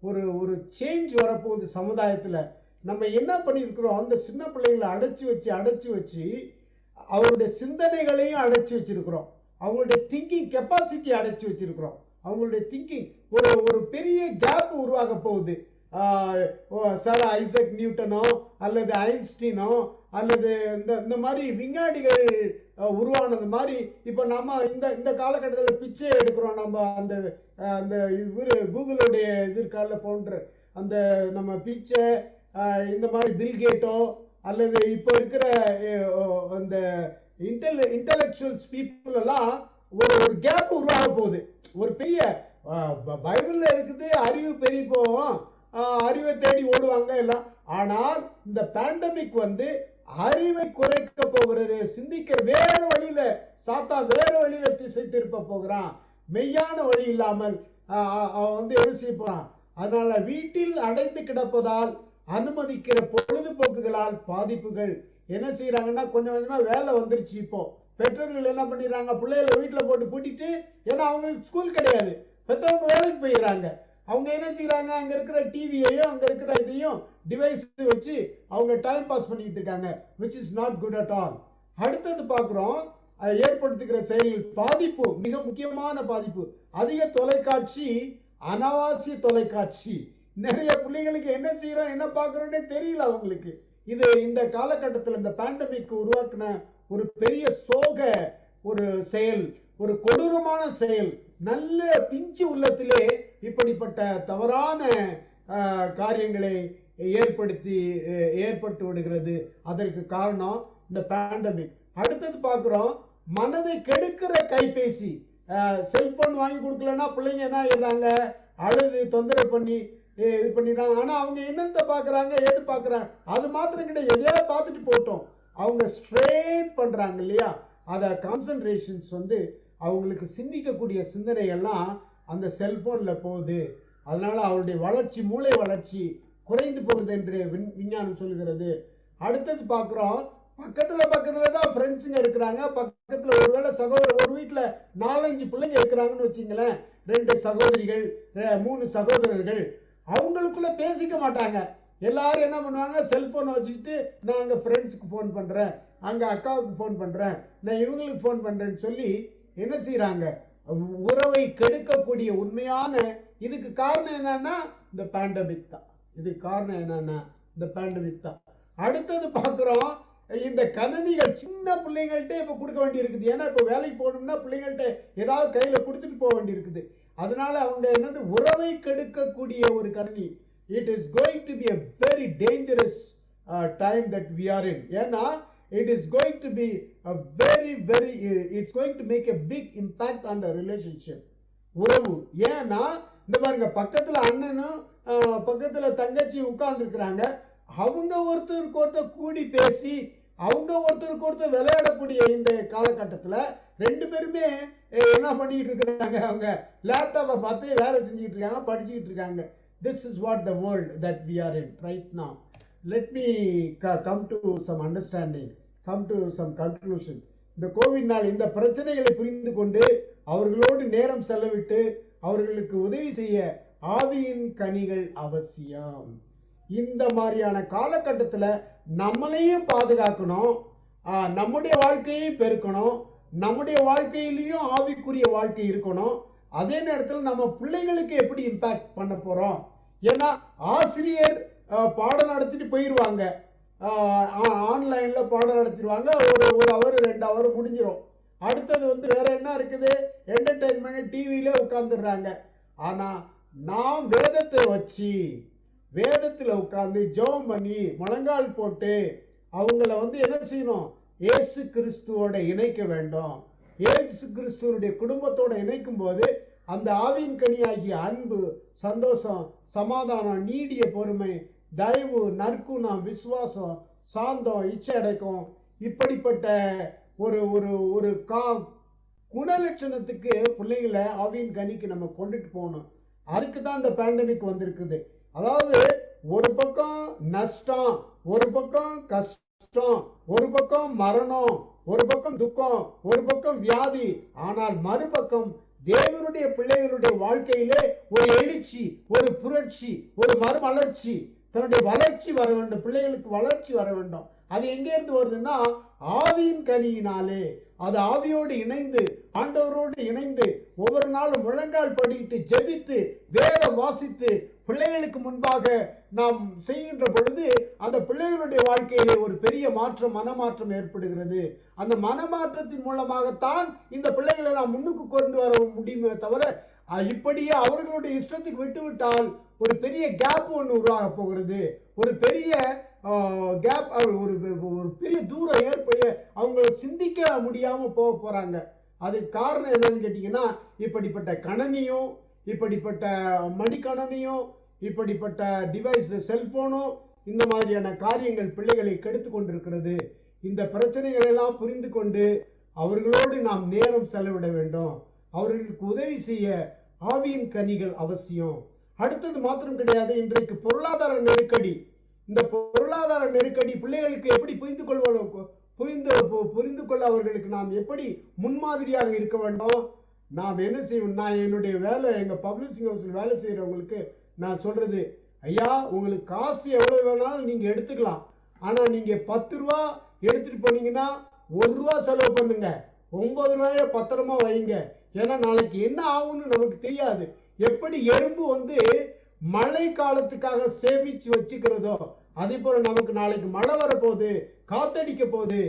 ஒரு ஒரு சேஞ்ச் வரப்போகுது சமுதாயத்துல. நம்ம என்ன பண்ணியிருக்கிறோம், அந்த சின்ன பிள்ளைங்களை அடைச்சி வச்சு அவருடைய சிந்தனைகளையும் அடைச்சி வச்சிருக்கிறோம், அவங்களுடைய திங்கிங் கெப்பாசிட்டி அடைச்சி வச்சிருக்கிறோம். அவங்களுடைய திங்கிங் ஒரு பெரிய கேப் உருவாக போகுது. சார் ஐசக் நியூட்டனோ அல்லது ஐன்ஸ்டீனோ அல்லது இந்த மாதிரி விஞ்ஞானிகள் உருவானது மாதிரி இப்போ நம்ம இந்த காலகட்டத்தில் பிச்சை எடுக்கிறோம். நம்ம அந்த அந்த இவர் கூகுளுடைய இதற்கால ஃபவுண்டர் அந்த நம்ம பிச்சை, இந்த மாதிரி பில்கேட்டோ அல்லது இப்போ இருக்கிற அந்த இன்டலெக்சுவல்ஸ் பீப்புள் எல்லாம் ஒரு கேப் உருவாக போகுது. ஒரு பெரிய பைபிள்ல இருக்குது, அறிவு பெரிய போவோம், அறிவை தேடி ஓடுவாங்க எல்லாம். ஆனால் இந்த பேண்டமிக் வந்து அறிவை குறைக்க போகிறது. சிந்திக்க வேற வழியில சாத்தா வேற வழியில திசை திருப்ப போகிறான், மெய்யான வழி இல்லாமல் அவன் வந்து என்ன செய்ய போறான். அதனால வீட்டில் அடைந்து கிடப்பதால் அனுமதிக்கிற பொழுதுபோக்குகளால் பாதிப்புகள் என்ன செய்யறாங்கன்னா, கொஞ்சம் கொஞ்சமா வேலை வந்துருச்சு. இப்போ பெற்றோர்கள் என்ன பண்ணிடுறாங்க, பிள்ளைகளை வீட்டில் போட்டு பூட்டிட்டு, ஏன்னா அவங்களுக்கு ஸ்கூல் கிடையாது, பெற்றவங்க வேலைக்கு போயிடுறாங்க. அவங்க என்ன செய்யறாங்க, அங்க இருக்கிற டிவியையும் அங்க இருக்கிற இதையும் டிவைஸ் வச்சு அவங்க டைம் பாஸ் பண்ணிட்டு இருக்காங்க, which is not good at all. அடுத்தது பார்க்கிறோம் ஏற்படுத்துகிற செயல்கள் பாதிப்பு, மிக முக்கியமான பாதிப்பு, அதிக தொலைக்காட்சி, அனாவசிய தொலைக்காட்சி. நிறைய பிள்ளைங்களுக்கு என்ன செய்யறோம் என்ன பார்க்கறோன்னே தெரியல அவங்களுக்கு. இது இந்த காலகட்டத்தில் இந்த பேண்டமிக் உருவாக்கின ஒரு பெரிய சோக ஒரு செயல், ஒரு கொடூரமான செயல். நல்ல பிஞ்சு உள்ளத்திலே இப்படிப்பட்ட தவறான காரியங்களை ஏற்பட்டு விடுகிறது. அதற்கு காரணம் இந்த பேண்டமிக். அடுத்தது பார்க்கிறோம் மனதை கெடுக்கிற கைபேசி. செல்போன் வாங்கி கொடுக்கலன்னா பிள்ளைங்க என்ன ஆயிடுறாங்க, அழுது தொந்தரவு பண்ணி இது பண்ணிடுறாங்க. ஆனா அவங்க என்னென்ன பாக்குறாங்க, எது பாக்குறாங்க அது மாத்திரம் கிடையாது, எதையாவது பார்த்துட்டு போட்டோம். அவங்க ஸ்ட்ரெயின் பண்றாங்க இல்லையா, அத கான்சன்ட்ரேஷன்ஸ் வந்து அவங்களுக்கு சிந்திக்கக்கூடிய சிந்தனைகள்லாம் அந்த செல்போன்ல போகுது. அதனால அவருடைய வளர்ச்சி, மூளை வளர்ச்சி குறைந்து போகுது என்று விஞ்ஞானம் சொல்கிறது. அடுத்தது பார்க்கிறோம் பக்கத்துல தான் ஃப்ரெண்ட்ஸுங்க இருக்கிறாங்க, பக்கத்துல ஒருவேளை சகோதரர், ஒரு வீட்டுல 4-5 பிள்ளைங்க இருக்கிறாங்கன்னு வச்சுங்களேன், 2 சகோதரிகள் 3 சகோதரர்கள், அவங்களுக்குள்ள பேசிக்க மாட்டாங்க. எல்லாரும் என்ன பண்ணுவாங்க, செல்போனை வச்சுக்கிட்டு நான் அங்க ஃப்ரெண்ட்ஸுக்கு ஃபோன் பண்றேன், அங்க அக்காவுக்கு ஃபோன் பண்றேன், நான் இவங்களுக்கு ஃபோன் பண்றேன்னு சொல்லி என்ன செய்யறாங்க, உறவை கெடுக்கக்கூடிய உண்மையான இதுக்கு காரணம் என்னன்னா இந்த பேண்டமிக் தான். இதுக்கு காரணம் என்னன்னா இந்த பேண்டமிக் தான். அடுத்தது பார்க்கிறோம் இந்த கணினிகள் சின்ன பிள்ளைங்கள்ட்ட இப்ப கொடுக்க வேண்டி இருக்குது. ஏன்னா இப்ப வேலைக்கு போகணும்னா பிள்ளைங்கள்ட்ட ஏதாவது கையில கொடுத்துட்டு போக வேண்டி இருக்குது. அதனால அவங்க என்னது உறவை கெடுக்கக்கூடிய ஒரு கணினி. It is going to be a very dangerous time that we are in. ஏன்னா it is going to be a very it's going to make a big impact on the relationship. உறவு. ஏன்னா இந்த பாருங்க, பக்கத்துல அண்ணனும் பக்கத்துல தங்கச்சி உட்கார்ந்து இருக்கிறாங்க, அவங்க ஒருத்தருக்கு ஒருத்தர் கூடி பேசி அவங்க ஒருத்தருக்கு ஒருத்தர் விளையாடக்கூடிய இந்த காலகட்டத்துல 2 பேருமே என்ன பண்ணிட்டு இருக்கிறாங்க, அவங்க லேப்டாப்பை பார்த்து வேலை செஞ்சுட்டு இருக்காங்க, படிச்சுக்கிட்டு இருக்காங்க. This is what the world that we are in right now. Let me come to some understanding, come to some conclusion. இந்த கோவிட்னால் இந்த பிரச்சனைகளை புரிந்து கொண்டு அவர்களோடு நேரம் செலவிட்டு அவர்களுக்கு உதவி செய்ய ஆவியின் கனிகள் அவசியம். இந்த மாதிரியான காலகட்டத்தில் நம்மளையும் பாதுகாக்கணும், நம்முடைய வாழ்க்கையும் பெருக்கணும், நம்முடைய வாழ்க்கையிலையும் ஆவிக்குரிய வாழ்க்கை இருக்கணும். அதே நேரத்தில் நம்ம பிள்ளைகளுக்கு எப்படி இம்பாக்ட் பண்ண போறோம்? ஏன்னா ஆசிரியர் பாடம் நடத்திட்டு போயிடுவாங்க, ஆன்லைன்ல பாடம் நடத்திடுவாங்க, ஒரு ஹவர் 2 ஹவர் முடிஞ்சிடும். அடுத்தது வேற என்ன இருக்குது, என்டர்டைன்மெண்ட், டிவியில உட்கார்ந்துடுறாங்க. ஆனா நாம் வேதத்தை வச்சு வேதத்துல உட்கார்ந்து ஜெபம் பண்ணி முழங்கால் போட்டு அவங்கள என்ன செய்யணும், இயேசு கிறிஸ்துவோட இணைக்க வேண்டும். இயேசு கிறிஸ்துவனுடைய குடும்பத்தோட இணைக்கும் போது அந்த ஆவியின் கனியாகிய அன்பு, சந்தோஷம், சமாதானம், நீடிய பொறுமை, தயவு, நற்குணம், விசுவாசம், சாந்தம், இச்சை அடக்கம், இப்படிப்பட்ட ஒரு ஒரு ஒரு குணலட்சணத்துக்கு பிள்ளைங்களை ஆவியின் கனிக்கு நம்ம கொண்டுட்டு போகணும். அதுக்கு தான் இந்த பேண்டமிக் வந்திருக்குது. அதாவது ஒரு பக்கம் நஷ்டம், ஒரு பக்கம் கஷ்டம், ஒரு பக்கம் மரணம், ஒரு பக்கம் துக்கம், ஒரு பக்கம் வியாதி. ஆனால் மறுபக்கம் தேவனுடைய பிள்ளைகளுடைய வாழ்க்கையிலே ஒரு எழுச்சி, ஒரு புரட்சி, ஒரு மறுமலர்ச்சி, தன்னுடைய வளர்ச்சி வர வேண்டும், பிள்ளைகளுக்கு வளர்ச்சி வர வேண்டும். அது எங்கே இருந்து வருதுன்னா ஆவியின் கனியினாலே. அது ஆவியோடு இணைந்து, ஆண்டவரோடு இணைந்து, ஒவ்வொரு நாளும் முழங்கால் படிட்டு ஜெபித்து வேதம் வாசித்து பிள்ளைகளுக்கு முன்பாக நாம் செய்கின்ற பொழுது அந்த பிள்ளைகளுடைய வாழ்க்கையிலே ஒரு பெரிய மாற்றம், மனமாற்றம் ஏற்படுகிறது. அந்த மனமாற்றத்தின் மூலமாகத்தான் இந்த பிள்ளைகளை நாம் முன்னுக்கு கொண்டு வர முடியுமே தவிர இப்படியே அவர்களுடைய இஷ்டத்துக்கு விட்டுவிட்டால் ஒரு பெரிய கேப் ஒன்று உருவாக போகிறது. ஒரு பெரிய கேப், ஒரு பெரிய தூரம் ஏற்பட அவங்க சிந்திக்க முடியாம போறாங்க. அதுக்கு காரணம் என்னன்னு கேட்டீங்கன்னா, இப்படிப்பட்ட கணனியும், இப்படிப்பட்ட மடிக்கணனியும், இப்படிப்பட்ட டிவைஸ், செல்போனும், இந்த மாதிரியான காரியங்கள் பிள்ளைகளை கெடுத்து கொண்டிருக்கிறது. இந்த பிரச்சனைகள் எல்லாம் புரிந்து கொண்டு அவர்களோடு நாம் நேரம் செலவிட வேண்டும். அவர்களுக்கு உதவி செய்ய ஆவியின் கனிகள் அவசியம். அடுத்தது மாத்திரம் கிடையாது, இன்றைக்கு பொருளாதார நெருக்கடி. இந்த பொருளாதார நெருக்கடி பிள்ளைகளுக்கு எப்படி புரிந்து கொள்ள அவர்களுக்கு நாம் எப்படி முன்மாதிரியாக இருக்க வேண்டும்? நாம் என்ன செய்வோம், நான் என்னுடைய வேலை, எங்க பப்ளிஷிங் ஹவுஸ்ல வேலை செய்யறவங்களுக்கு நான் சொல்றது, ஐயா உங்களுக்கு காசு எவ்வளவு வேணாலும் நீங்க எடுத்துக்கலாம். ஆனா நீங்க 10 ரூபா எடுத்துட்டு போனீங்கன்னா 1 ரூபா செலவு பண்ணுங்க, 9 ரூபாய பத்திரமா வைங்க. ஏன்னா நாளைக்கு என்ன ஆகும்னு நமக்கு தெரியாது. எப்படி எறும்பு மழை காலத்துக்காக சேமிச்சு வச்சுக்கிறதோ அதே போல நமக்கு நாளைக்கு மழை வரப்போகுது, காத்தடிக்க போகுது,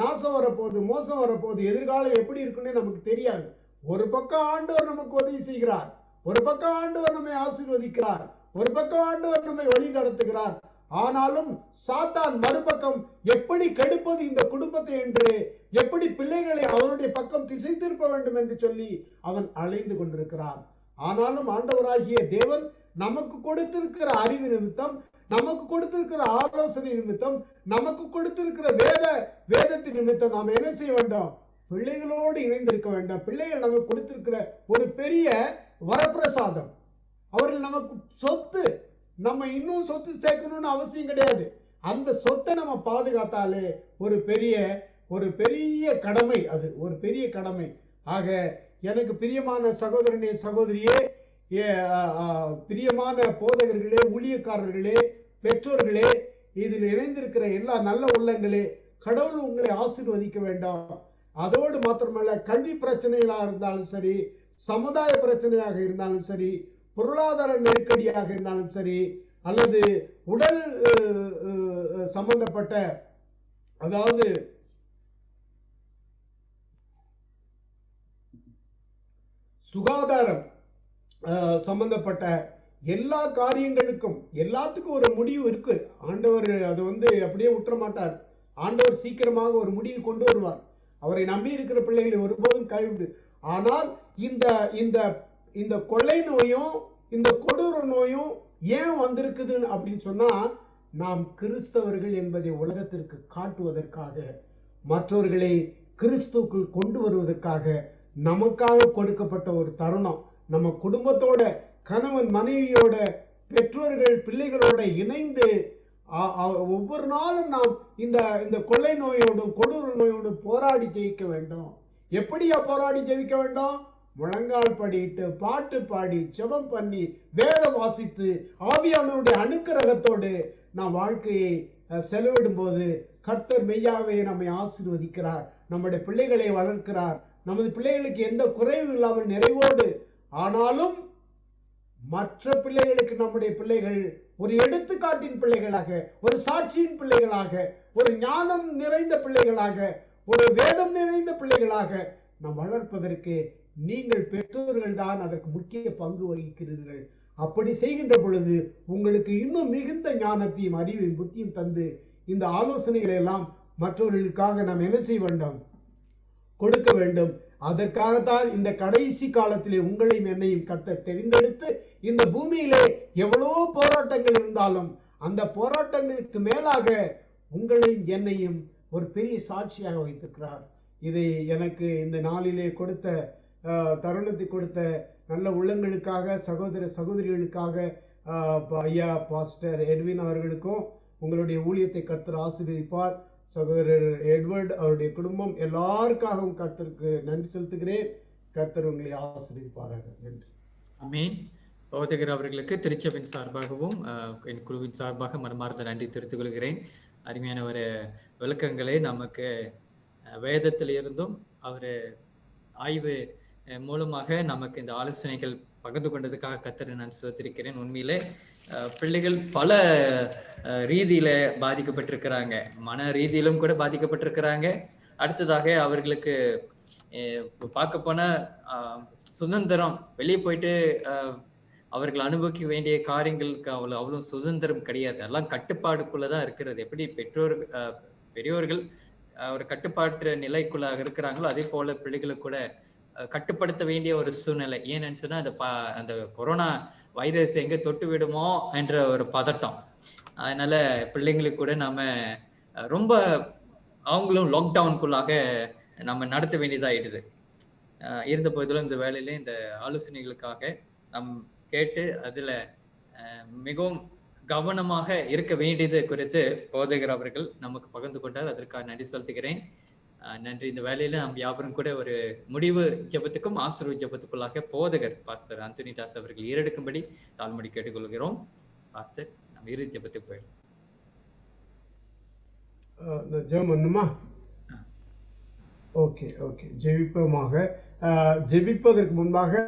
நாசம் வரப்போகுது, மோசம் வரப்போகுது, எதிர்காலம் எப்படி இருக்குன்னு நமக்கு தெரியாது. ஒரு பக்கம் ஆண்டவர் நமக்கு உதவி செய்கிறார், ஒரு பக்கம் ஆண்டவர் நம்மை ஆசீர்வதிக்கிறார், ஒரு பக்கம் ஆண்டவர் நம்மை வழி நடத்துகிறார். ஆனாலும் சாத்தான் மறுபக்கம் எப்படி கெடுப்பது இந்த குடும்பத்தை என்று, எப்படி பிள்ளைகளை அவனுடைய பக்கம் திசை திருப்ப வேண்டும் என்று சொல்லி அவன் அலைந்து கொண்டிருக்கிறான். ஆனாலும் ஆண்டவராகிய தேவன் நமக்கு கொடுத்திருக்கிற அறிவு நிமித்தம், நமக்கு கொடுத்திருக்கிற ஆலோசனை நிமித்தம், நமக்கு கொடுத்திருக்கிற வேதத்தின் நிமித்தம் நாம் என்ன செய்ய வேண்டும், பிள்ளைகளோடு இணைந்திருக்க வேண்டும். பிள்ளைகள் நமக்கு கொடுத்திருக்கிற ஒரு பெரிய வரப்பிரசாதம், அவர்கள் நமக்கு சொத்து. நம்ம இன்னும் சொத்து சேர்க்கணும்னு அவசியம் கிடையாது. அந்த சொத்தை நம்ம பாதுகாத்தாலே ஒரு பெரிய கடமை, அது ஒரு பெரிய கடமை. ஆக எனக்கு பிரியமான சகோதரனே, சகோதரியே, பிரியமான போதகர்களே, ஊழியக்காரர்களே, பெற்றோர்களே, இதில் இணைந்திருக்கிற எல்லா நல்ல உள்ளங்களே, கடவுள் உங்களை ஆசீர்வதிக்க வேண்டாம். அதோடு மாத்திரமல்ல, கல்வி பிரச்சனைகளாக இருந்தாலும் சரி, சமுதாய பிரச்சனையாக இருந்தாலும் சரி, பொருளாதார நெருக்கடியாக இருந்தாலும் சரி, அல்லது உடல் சம்பந்தப்பட்ட, அதாவது சுகாதாரம் சம்பந்தப்பட்ட எல்லா காரியங்களுக்கும் எல்லாத்துக்கும் ஒரு முடிவு இருக்கு. ஆண்டவர் அதை அப்படியே விட்டுற மாட்டார். ஆண்டவர் சீக்கிரமாக ஒரு முடிவு கொண்டு வருவார். அவரை நம்பி இருக்கிற பிள்ளைகளை ஒருபோதும் கைவிடு. ஆனால் இந்த கொள்ளை நோயும் இந்த கொடூர நோயும் ஏன் வந்திருக்குது அப்படின்னு சொன்னா, நாம் கிறிஸ்தவர்கள் என்பதை உலகத்திற்கு காட்டுவதற்காக, மற்றவர்களை கிறிஸ்துவுக்குள் கொண்டு வருவதற்காக நமக்காக கொடுக்கப்பட்ட ஒரு தருணம். நம்ம குடும்பத்தோட, கணவன் மனைவியோட, பெற்றோர்கள் பிள்ளைகளோட இணைந்து ஒவ்வொரு நாளும் நாம் இந்த கொள்ளை நோயோடும் கொடூர நோயோடும் போராடி ஜெயிக்க வேண்டும். எப்படியா போராடி ஜெயிக்க வேண்டும்? முழங்கால் படிட்டு, பாட்டு பாடி, ஜெபம் பண்ணி, வேதம் வாசித்து, ஆவியானவருடைய அனுக்கிரகத்தோடு நாம் வாழ்க்கையை செலவிடும் போது கர்த்தர் மெய்யாவே நம்மை ஆசீர்வதிக்கிறார். நம்முடைய பிள்ளைகளை வளர்க்கிறார். நமது பிள்ளைகளுக்கு எந்த குறைவும் இல்லாமல் நிறைவோடு, ஆனாலும் மற்ற பிள்ளைகளுக்கு நம்முடைய பிள்ளைகள் ஒரு எடுத்துக்காட்டின் பிள்ளைகளாக, ஒரு சாட்சியின் பிள்ளைகளாக, ஒரு ஞானம் நிறைந்த பிள்ளைகளாக, ஒரு வேதம் நிறைந்த பிள்ளைகளாக நாம் வளர்ப்பதற்கு நீங்கள் பெற்றோர்கள் தான் அதற்கு முக்கிய பங்கு வகிக்கிறீர்கள். அப்படி செய்கின்ற பொழுது உங்களுக்கு இன்னும் மிகுந்த ஞானத்தையும் அறிவையும் புத்தியும் தந்து இந்த ஆலோசனைகளை எல்லாம் மற்றவர்களுக்காக நாம் என்ன செய்ய வேண்டும்? கொடுக்க வேண்டும். அதற்காகத்தான் இந்த கடைசி காலத்திலே உங்களையும் என்னையும் கர்த்தர் தெரிந்தெடுத்து இந்த பூமியிலே எவ்வளவோ போராட்டங்கள் இருந்தாலும் அந்த போராட்டங்களுக்கு மேலாக உங்களையும் என்னையும் ஒரு பெரிய சாட்சியாக வைத்திருக்கிறார். இதை எனக்கு இந்த நாளிலே கொடுத்த தருணத்தை கொடுத்த நல்ல உள்ளங்களுக்காக, சகோதர சகோதரிகளுக்காக, ஐயா பாஸ்டர் எட்வின் அவர்களுக்கும் உங்களுடைய ஊழியத்தை கர்த்தர் ஆசீர்வதிப்பார். சகோதரர் எட்வர்ட் அவருடைய குடும்பம் எல்லாருக்காகவும் கர்த்தருக்கு நன்றி செலுத்துகிறேன். கர்த்தர் உங்களை ஆசீர்வதிப்பாராக. நன்றி. ஆமென். போதகர் அவர்களுக்கு திருச்சபையின் சார்பாகவும் என் குழுவின் சார்பாக மனமார்ந்த நன்றி தெரிவித்துக் கொள்கிறேன். அருமையான ஒரு விளக்கங்களை நமக்கு வேதத்தில் இருந்தும் அவர் ஆய்வு மூலமாக நமக்கு இந்த ஆலோசனைகள் பகிர்ந்து கொண்டதுக்காக கர்த்தரை நான் செலுத்திருக்கிறேன். உண்மையிலே பிள்ளைகள் பல ரீதியில பாதிக்கப்பட்டிருக்கிறாங்க, மன ரீதியிலும் கூட பாதிக்கப்பட்டிருக்கிறாங்க. அடுத்ததாக அவர்களுக்கு பார்க்க போன சுதந்திரம், வெளியே போயிட்டு அவர்கள் அனுபவிக்க வேண்டிய காரியங்களுக்கு அவ்வளோ சுதந்திரம் கிடையாது. எல்லாம் கட்டுப்பாடுக்குள்ளதான் இருக்கிறது. எப்படி பெரியோர்கள் ஒரு கட்டுப்பாட்டு நிலைக்குள்ளாக இருக்கிறாங்களோ அதே போல பிள்ளைகளுக்கு கூட கட்டுப்படுத்த வேண்டிய ஒரு சூழ்நிலை. ஏன்னு சொன்னா அந்த கொரோனா வைரஸ் எங்க தொட்டு விடுமோ என்ற ஒரு பதட்டம். அதனால பிள்ளைங்களுக்கு கூட நாம ரொம்ப அவங்களும் லாக்டவுனுக்குள்ளாக நம்ம நடத்த வேண்டியதாயிடுது. இருந்த போதிலும் இந்த வேலையில இந்த ஆலோசனைகளுக்காக நம் கேட்டு அதுல மிகவும் கவனமாக இருக்க வேண்டியது குறித்து போதகர் அவர்கள் நமக்கு பகிர்ந்து கொண்டார். அதற்காக நன்றி செலுத்துகிறேன். நன்றி. இந்த வேலையில நாம் யாவரும் கூட ஒரு முடிவு ஜெபத்துக்கும் ஆசீர்வாத ஜெபத்துக்குள்ளாக போதகர் பாஸ்டர் ஆந்தோனி தாஸ் அவர்கள் ஏறெடுக்கும்படி தாழ்மொழி கேட்டுக்கொள்கிறோம். பாஸ்டர், நம்ம இறுதி ஜெபத்துக்கு போயிடலாம். ஜெபம் பண்ணுமா? ஓகே ஓகே, ஜெபிப்போமாக. ஜெபிப்பதற்கு முன்பாக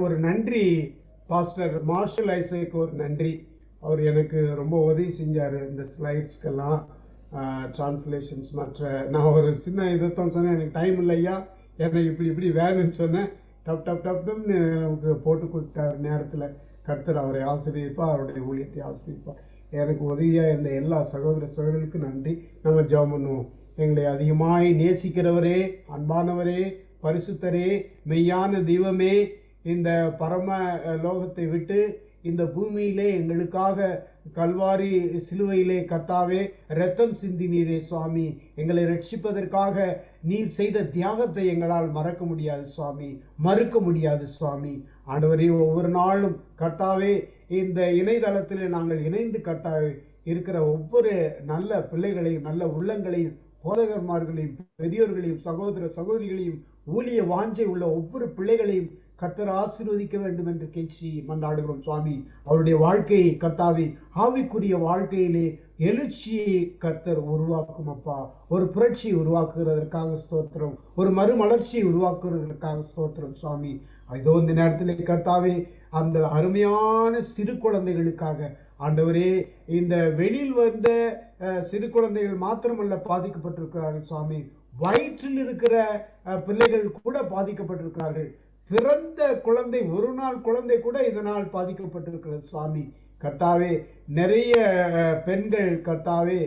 ஒரு நன்றி பாஸ்டர் மார்ஷல் ஐசக்கு ஒரு நன்றி. அவர் எனக்கு ரொம்ப உதவி செஞ்சார் இந்த ஸ்லைட்ஸ்க்கெல்லாம், டிரான்ஸ்லேஷன்ஸ். மற்ற நான் ஒரு சின்ன இதைத்தான் சொன்னேன், எனக்கு டைம் இல்லையா, எனக்கு இப்படி வேணும்னு சொன்னேன். டப்னு நமக்கு போட்டு கொடுத்தார் நேரத்தில். கர்த்தர் அவரை ஆசீர்வதிப்பார், அவருடைய ஊழியத்தை ஆசீர்வதிப்பார். எனக்கு உதவியாக இருந்த எல்லா சகோதர சகோதரர்களுக்கும் நன்றி. நம்ம ஜெபம் பண்ணுவோம். எங்களை அதிகமாய் நேசிக்கிறவரே, அன்பானவரே, பரிசுத்தரே, மெய்யான தெய்வமே, இந்த பரம லோகத்தை விட்டு இந்த பூமியிலே எங்களுக்காக கல்வாரி சிலுவையிலே கர்த்தாவே இரத்தம் சிந்தினீரே சுவாமி. எங்களை ரட்சிப்பதற்காக நீர் செய்த தியாகத்தை எங்களால் மறக்க முடியாது சுவாமி, மறுக்க முடியாது சுவாமி. ஆண்டவரே, ஒவ்வொரு நாளும் கர்த்தாவே இந்த இணையதளத்தில் நாங்கள் இணைந்து கர்த்தாவே இருக்கிற ஒவ்வொரு நல்ல பிள்ளைகளையும், நல்ல உள்ளங்களையும், போதகர்மார்களையும், பெரியோர்களையும், சகோதர சகோதரிகளையும், ஊழிய வாஞ்சை உள்ள ஒவ்வொரு பிள்ளைகளையும் கர்த்தர் ஆசீர்வதிக்க வேண்டும் என்று கெஞ்சி மன்றாடுகிறோம் சுவாமி. அவருடைய வாழ்க்கையை கர்த்தாவே ஆவிக்குரிய வாழ்க்கையிலே எழுச்சியை கர்த்தர் உருவாக்கும் அப்பா. ஒரு புரட்சியை உருவாக்குகிறதற்காக ஸ்தோத்திரம், ஒரு மறுமலர்ச்சியை உருவாக்குறதற்காக ஸ்தோத்திரம் சுவாமி. இதோ இந்த நேரத்தில் கர்த்தாவே அந்த அருமையான சிறு குழந்தைகளுக்காக ஆண்டவரே, இந்த வெளியில் வந்த சிறு குழந்தைகள் மாத்திரமல்ல பாதிக்கப்பட்டிருக்கிறார்கள் சுவாமி, வயிற்றில் இருக்கிற பிள்ளைகள் கூட பாதிக்கப்பட்டிருக்கிறார்கள். பிறந்த குழந்தை, ஒரு நாள் குழந்தை கூட இதனால் பாதிக்கப்பட்டிருக்கிறது சுவாமி. கர்த்தாவே, நிறைய பெண்கள் கர்த்தாவே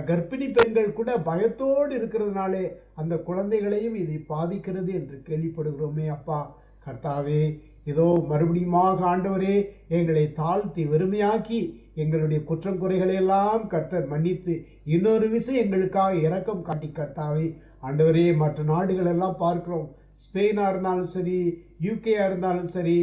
கர்ப்பிணி பெண்கள் கூட பயத்தோடு இருக்கிறதுனாலே அந்த குழந்தைகளையும் இதை பாதிக்கிறது என்று கேள்விப்படுகிறோமே அப்பா. கர்த்தாவே, இதோ மறுபடியுமாக ஆண்டவரே எங்களை தாழ்த்தி வெறுமையாக்கி எங்களுடைய குற்றம் குறைகளை எல்லாம் கர்த்தர் மன்னித்து இன்னொரு விஷயம் எங்களுக்காக இரக்கம் காட்டி கர்த்தாவே ஆண்டவரே, மற்ற நாடுகள் எல்லாம் பார்க்கிறோம், ஸ்பெயினா இருந்தாலும் சரி, யூகேயா இருந்தாலும் சரி,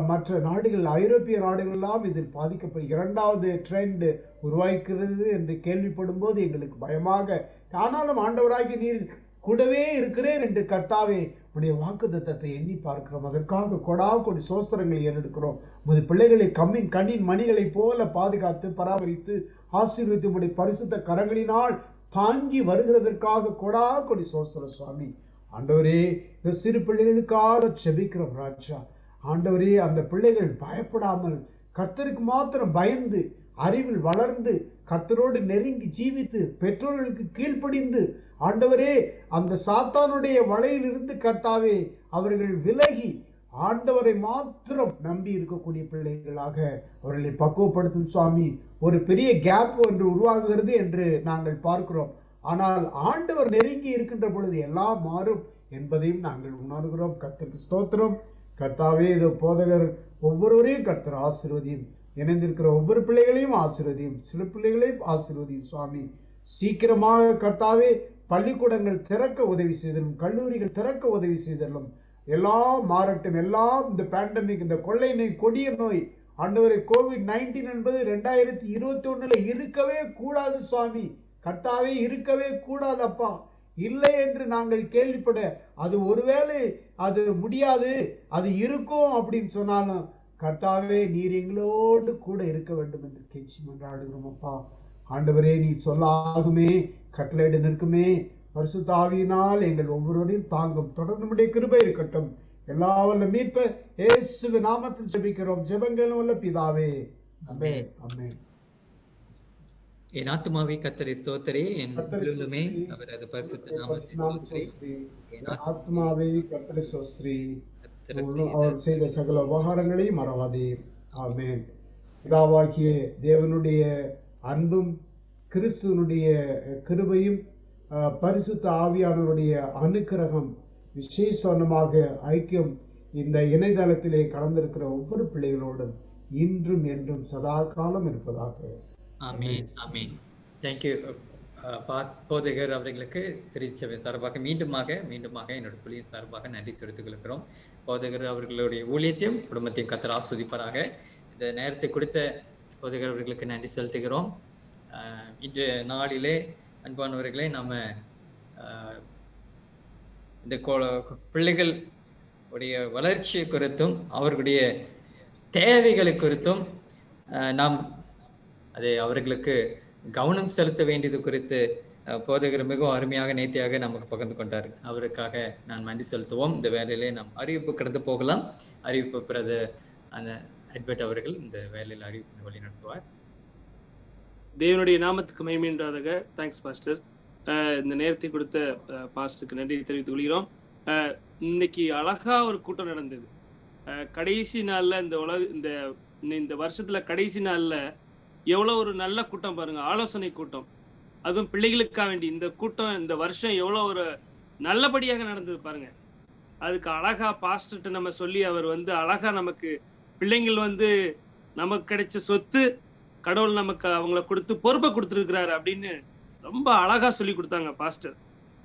மற்ற நாடுகள், ஐரோப்பிய நாடுகள் எல்லாம் இதில் பாதிக்கப்படும் இரண்டாவது ட்ரெண்ட் உருவாக்கிறது என்று கேள்விப்படும் போது எங்களுக்கு பயமாக, ஆனாலும் ஆண்டவராகி நீர் கூடவே இருக்கிறேன் என்று கர்த்தாவே உடைய வாக்குத்தத்தத்தை எண்ணி பார்க்கிறோம். அதற்காக கொடி சோஸ்திரங்களை ஏறெடுக்கிறோம். உமது பிள்ளைகளை கண்ணின் மணிகளை போல பாதுகாத்து பராமரித்து ஆசீர்வதித்து உடைய பரிசுத்த கரங்களினால் தாங்கி வருகிறதற்காக கொடா கொடி சோஸ்திரம் சுவாமி. ஆண்டவரே, இந்த சிறு பிள்ளைகளுக்காக செபிக்கிறோம் ராஜா. ஆண்டவரே, அந்த பிள்ளைகள் பயப்படாமல் கர்த்தருக்கு மாத்திரம் பயந்து அறிவில் வளர்ந்து கர்த்தரோடு நெருங்கி ஜீவித்து பெற்றோர்களுக்கு கீழ்ப்படிந்து ஆண்டவரே அந்த சாத்தானுடைய வலையிலிருந்து கர்த்தாவே அவர்கள் விலகி ஆண்டவரை மாத்திரம் நம்பி இருக்கக்கூடிய பிள்ளைகளாக அவர்களை பக்குவப்படுத்தும் சுவாமி. ஒரு பெரிய கேப் ஒன்று உருவாகுகிறது என்று நாங்கள் பார்க்கிறோம். ஆனால் ஆண்டவர் நெருங்கி இருக்கின்ற பொழுது எல்லாம் மாறும் என்பதையும் நாங்கள் உணர்கிறோம். கர்த்தருக்கு ஸ்தோத்திரம். கர்த்தாவே, இது போதகர் ஒவ்வொருவரையும் கர்த்தர் ஆசீர்வதியும். இணைந்திருக்கிற ஒவ்வொரு பிள்ளைகளையும் ஆசீர்வதியும். சிறு பிள்ளைகளையும் ஆசீர்வதியும் சுவாமி. சீக்கிரமாக கர்த்தாவே பள்ளிக்கூடங்கள் திறக்க உதவி செய்தலும், கல்லூரிகள் திறக்க உதவி செய்தலும். எல்லாம் மாறட்டும். எல்லாம் இந்த பேண்டமிக், இந்த கொள்ளை நோய், கொடிய நோய் ஆண்டவரை COVID-19 என்பது 2021 இருக்கவே கூடாது சுவாமி. கர்த்தாவே, இருக்கவே கூடாது அப்பா. இல்லை என்று நாங்கள் கேள்விப்பட, அது ஒருவேளை அது முடியாது, அது இருக்கும் அப்படின்னு சொன்னாலும் கர்த்தாவே நீர் எங்களோடு கூட இருக்க வேண்டும் என்று கெஞ்சி மன்றாடுகிறோம் அப்பா. ஆண்டவரே, நீ சொல்லாகுமே, கட்டளையிட நிற்குமே. பரிசுத்த ஆவியினால் எங்கள் ஒவ்வொருவரையும் தாங்கும். தொடர்ந்து நம்முடைய கிருபை இருக்கட்டும். எல்லா வல்ல மீட்பர் இயேசுவின் நாமத்தில் ஜெபிக்கிறோம். ஜெபங்களும் வல்ல பிதாவே, ஆமென். ஆமென். என் ஆத்துமாவே கர்த்தரை ஸ்தோத்திரி, என் உள்ளமே அவரது பரிசுத்த நாமத்தை ஸ்தோத்திரி. என் ஆத்துமாவே கர்த்தரை ஸ்தோத்திரி, அவர் செய்த சகல உபகாரங்களையும் மறவாதே. ஆமென். பிதாவாகிய தேவனுடைய அன்பும் கிறிஸ்துவனுடைய கிருபையும் பரிசுத்த ஆவியானவருடைய அனுக்கிரகம் விசேஷமாக ஐக்கியம் இந்த இணையதளத்திலே கலந்திருக்கிற ஒவ்வொரு பிள்ளைகளோடும் இன்றும் என்றும் சதா காலம் இருப்பதாக. ஆமீன். ஆமீன். தேங்க்யூ போதகர் அவர்களுக்கு திருச்சபை சார்பாக மீண்டுமாக என்னோட குழுவின் சார்பாக நன்றி தெரிவித்துக் கொள்கிறோம். போதகர் அவர்களுடைய ஊழியத்தையும் குடும்பத்தையும் கர்த்தர் ஆசீர்வதிப்பாராக. இந்த நேரத்தை கொடுத்த போதகர் அவர்களுக்கு நன்றி செலுத்துகிறோம். இன்று நாளிலே அன்பானவர்களே, நம்ம இந்த பிள்ளைகள் உடைய வளர்ச்சி குறித்தும் அவர்களுடைய தேவைகளை குறித்தும் நாம் அதை அவர்களுக்கு கவனம் செலுத்த வேண்டியது குறித்து போதகர் மிகவும் அருமையாக நேர்த்தியாக நமக்கு பகிர்ந்து கொண்டார். அவருக்காக நான் நன்றி செலுத்துவோம். இந்த வேலையிலே நாம் அறிவிப்பு கடந்து போகலாம். அறிவிப்பு பிறகு அந்த அட்வர்ட் அவர்கள் இந்த வேலையில் அறிவிப்பு வழி நடத்துவார். தேவனுடைய நாமத்துக்கு மகிமையுண்டாதாக. Thanks pastor. இந்த நேரத்தை கொடுத்த பாஸ்டருக்கு நன்றி தெரிவித்துக் கொள்கிறோம். இன்னைக்கு அழகா ஒரு கூட்டம் நடந்தது. கடைசி நாள்ல இந்த வருஷத்துல கடைசி நாள்ல எவ்வளவு ஒரு நல்ல கூட்டம் பாருங்க. ஆலோசனை கூட்டம், அதுவும் பிள்ளைகளுக்காக வேண்டி இந்த கூட்டம் இந்த வருஷம் எவ்வளவு ஒரு நல்லபடியாக நடந்தது பாருங்க. அதுக்கு அழகா பாஸ்டர்கிட்ட நம்ம சொல்லி அவர் அழகா நமக்கு பிள்ளைங்கள் நமக்கு கிடைச்ச சொத்து கடவுள் நமக்கு அவங்கள கொடுத்து பொறுப்பை கொடுத்துருக்கிறாரு அப்படின்னு ரொம்ப அழகா சொல்லி கொடுத்தாங்க பாஸ்டர்.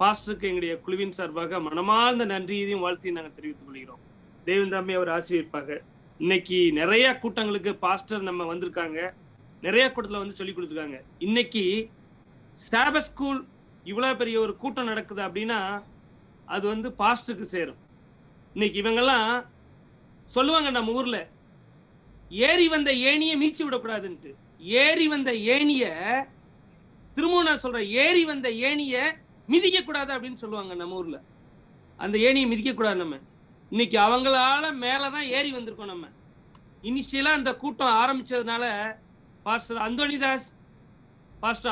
பாஸ்டருக்கு எங்களுடைய குழுவின் சார்பாக மனமார்ந்த நன்றியையும் வாழ்த்தையும் நாங்கள் தெரிவித்துக் கொள்கிறோம். தேவன் தாமே அவர் ஆசீர்வதிப்பாங்க. இன்னைக்கு நிறைய கூட்டங்களுக்கு பாஸ்டர் நம்ம வந்திருக்காங்க, நிறைய கூட்டத்தில் சொல்லி கொடுத்துருக்காங்க. இன்னைக்கு சாபத் ஸ்கூல் இவ்வளவு பெரிய ஒரு கூட்டம் நடக்குது அப்படின்னா அது பாஸ்டருக்கு சேரும். இன்னைக்கு இவங்கெல்லாம் சொல்லுவாங்க, நம்ம ஊர்ல ஏறி வந்த ஏணியை மீச்சு விடக்கூடாதுன்ட்டு. ஏறி வந்த ஏணிய திரும்பவும் நான் சொல்றேன், ஏறி வந்த ஏணிய மிதிக்க கூடாது அப்படின்னு சொல்லுவாங்க நம்ம ஊர்ல. அந்த ஏணியை மிதிக்க கூடாது. நம்ம இன்னைக்கு அவங்களால மேலதான் ஏறி வந்திருக்கோம். நம்ம இனிஷியலா அந்த கூட்டம் ஆரம்பிச்சதுனால பாஸ்டர் அந்தோனிதாஸ், பாஸ்டர்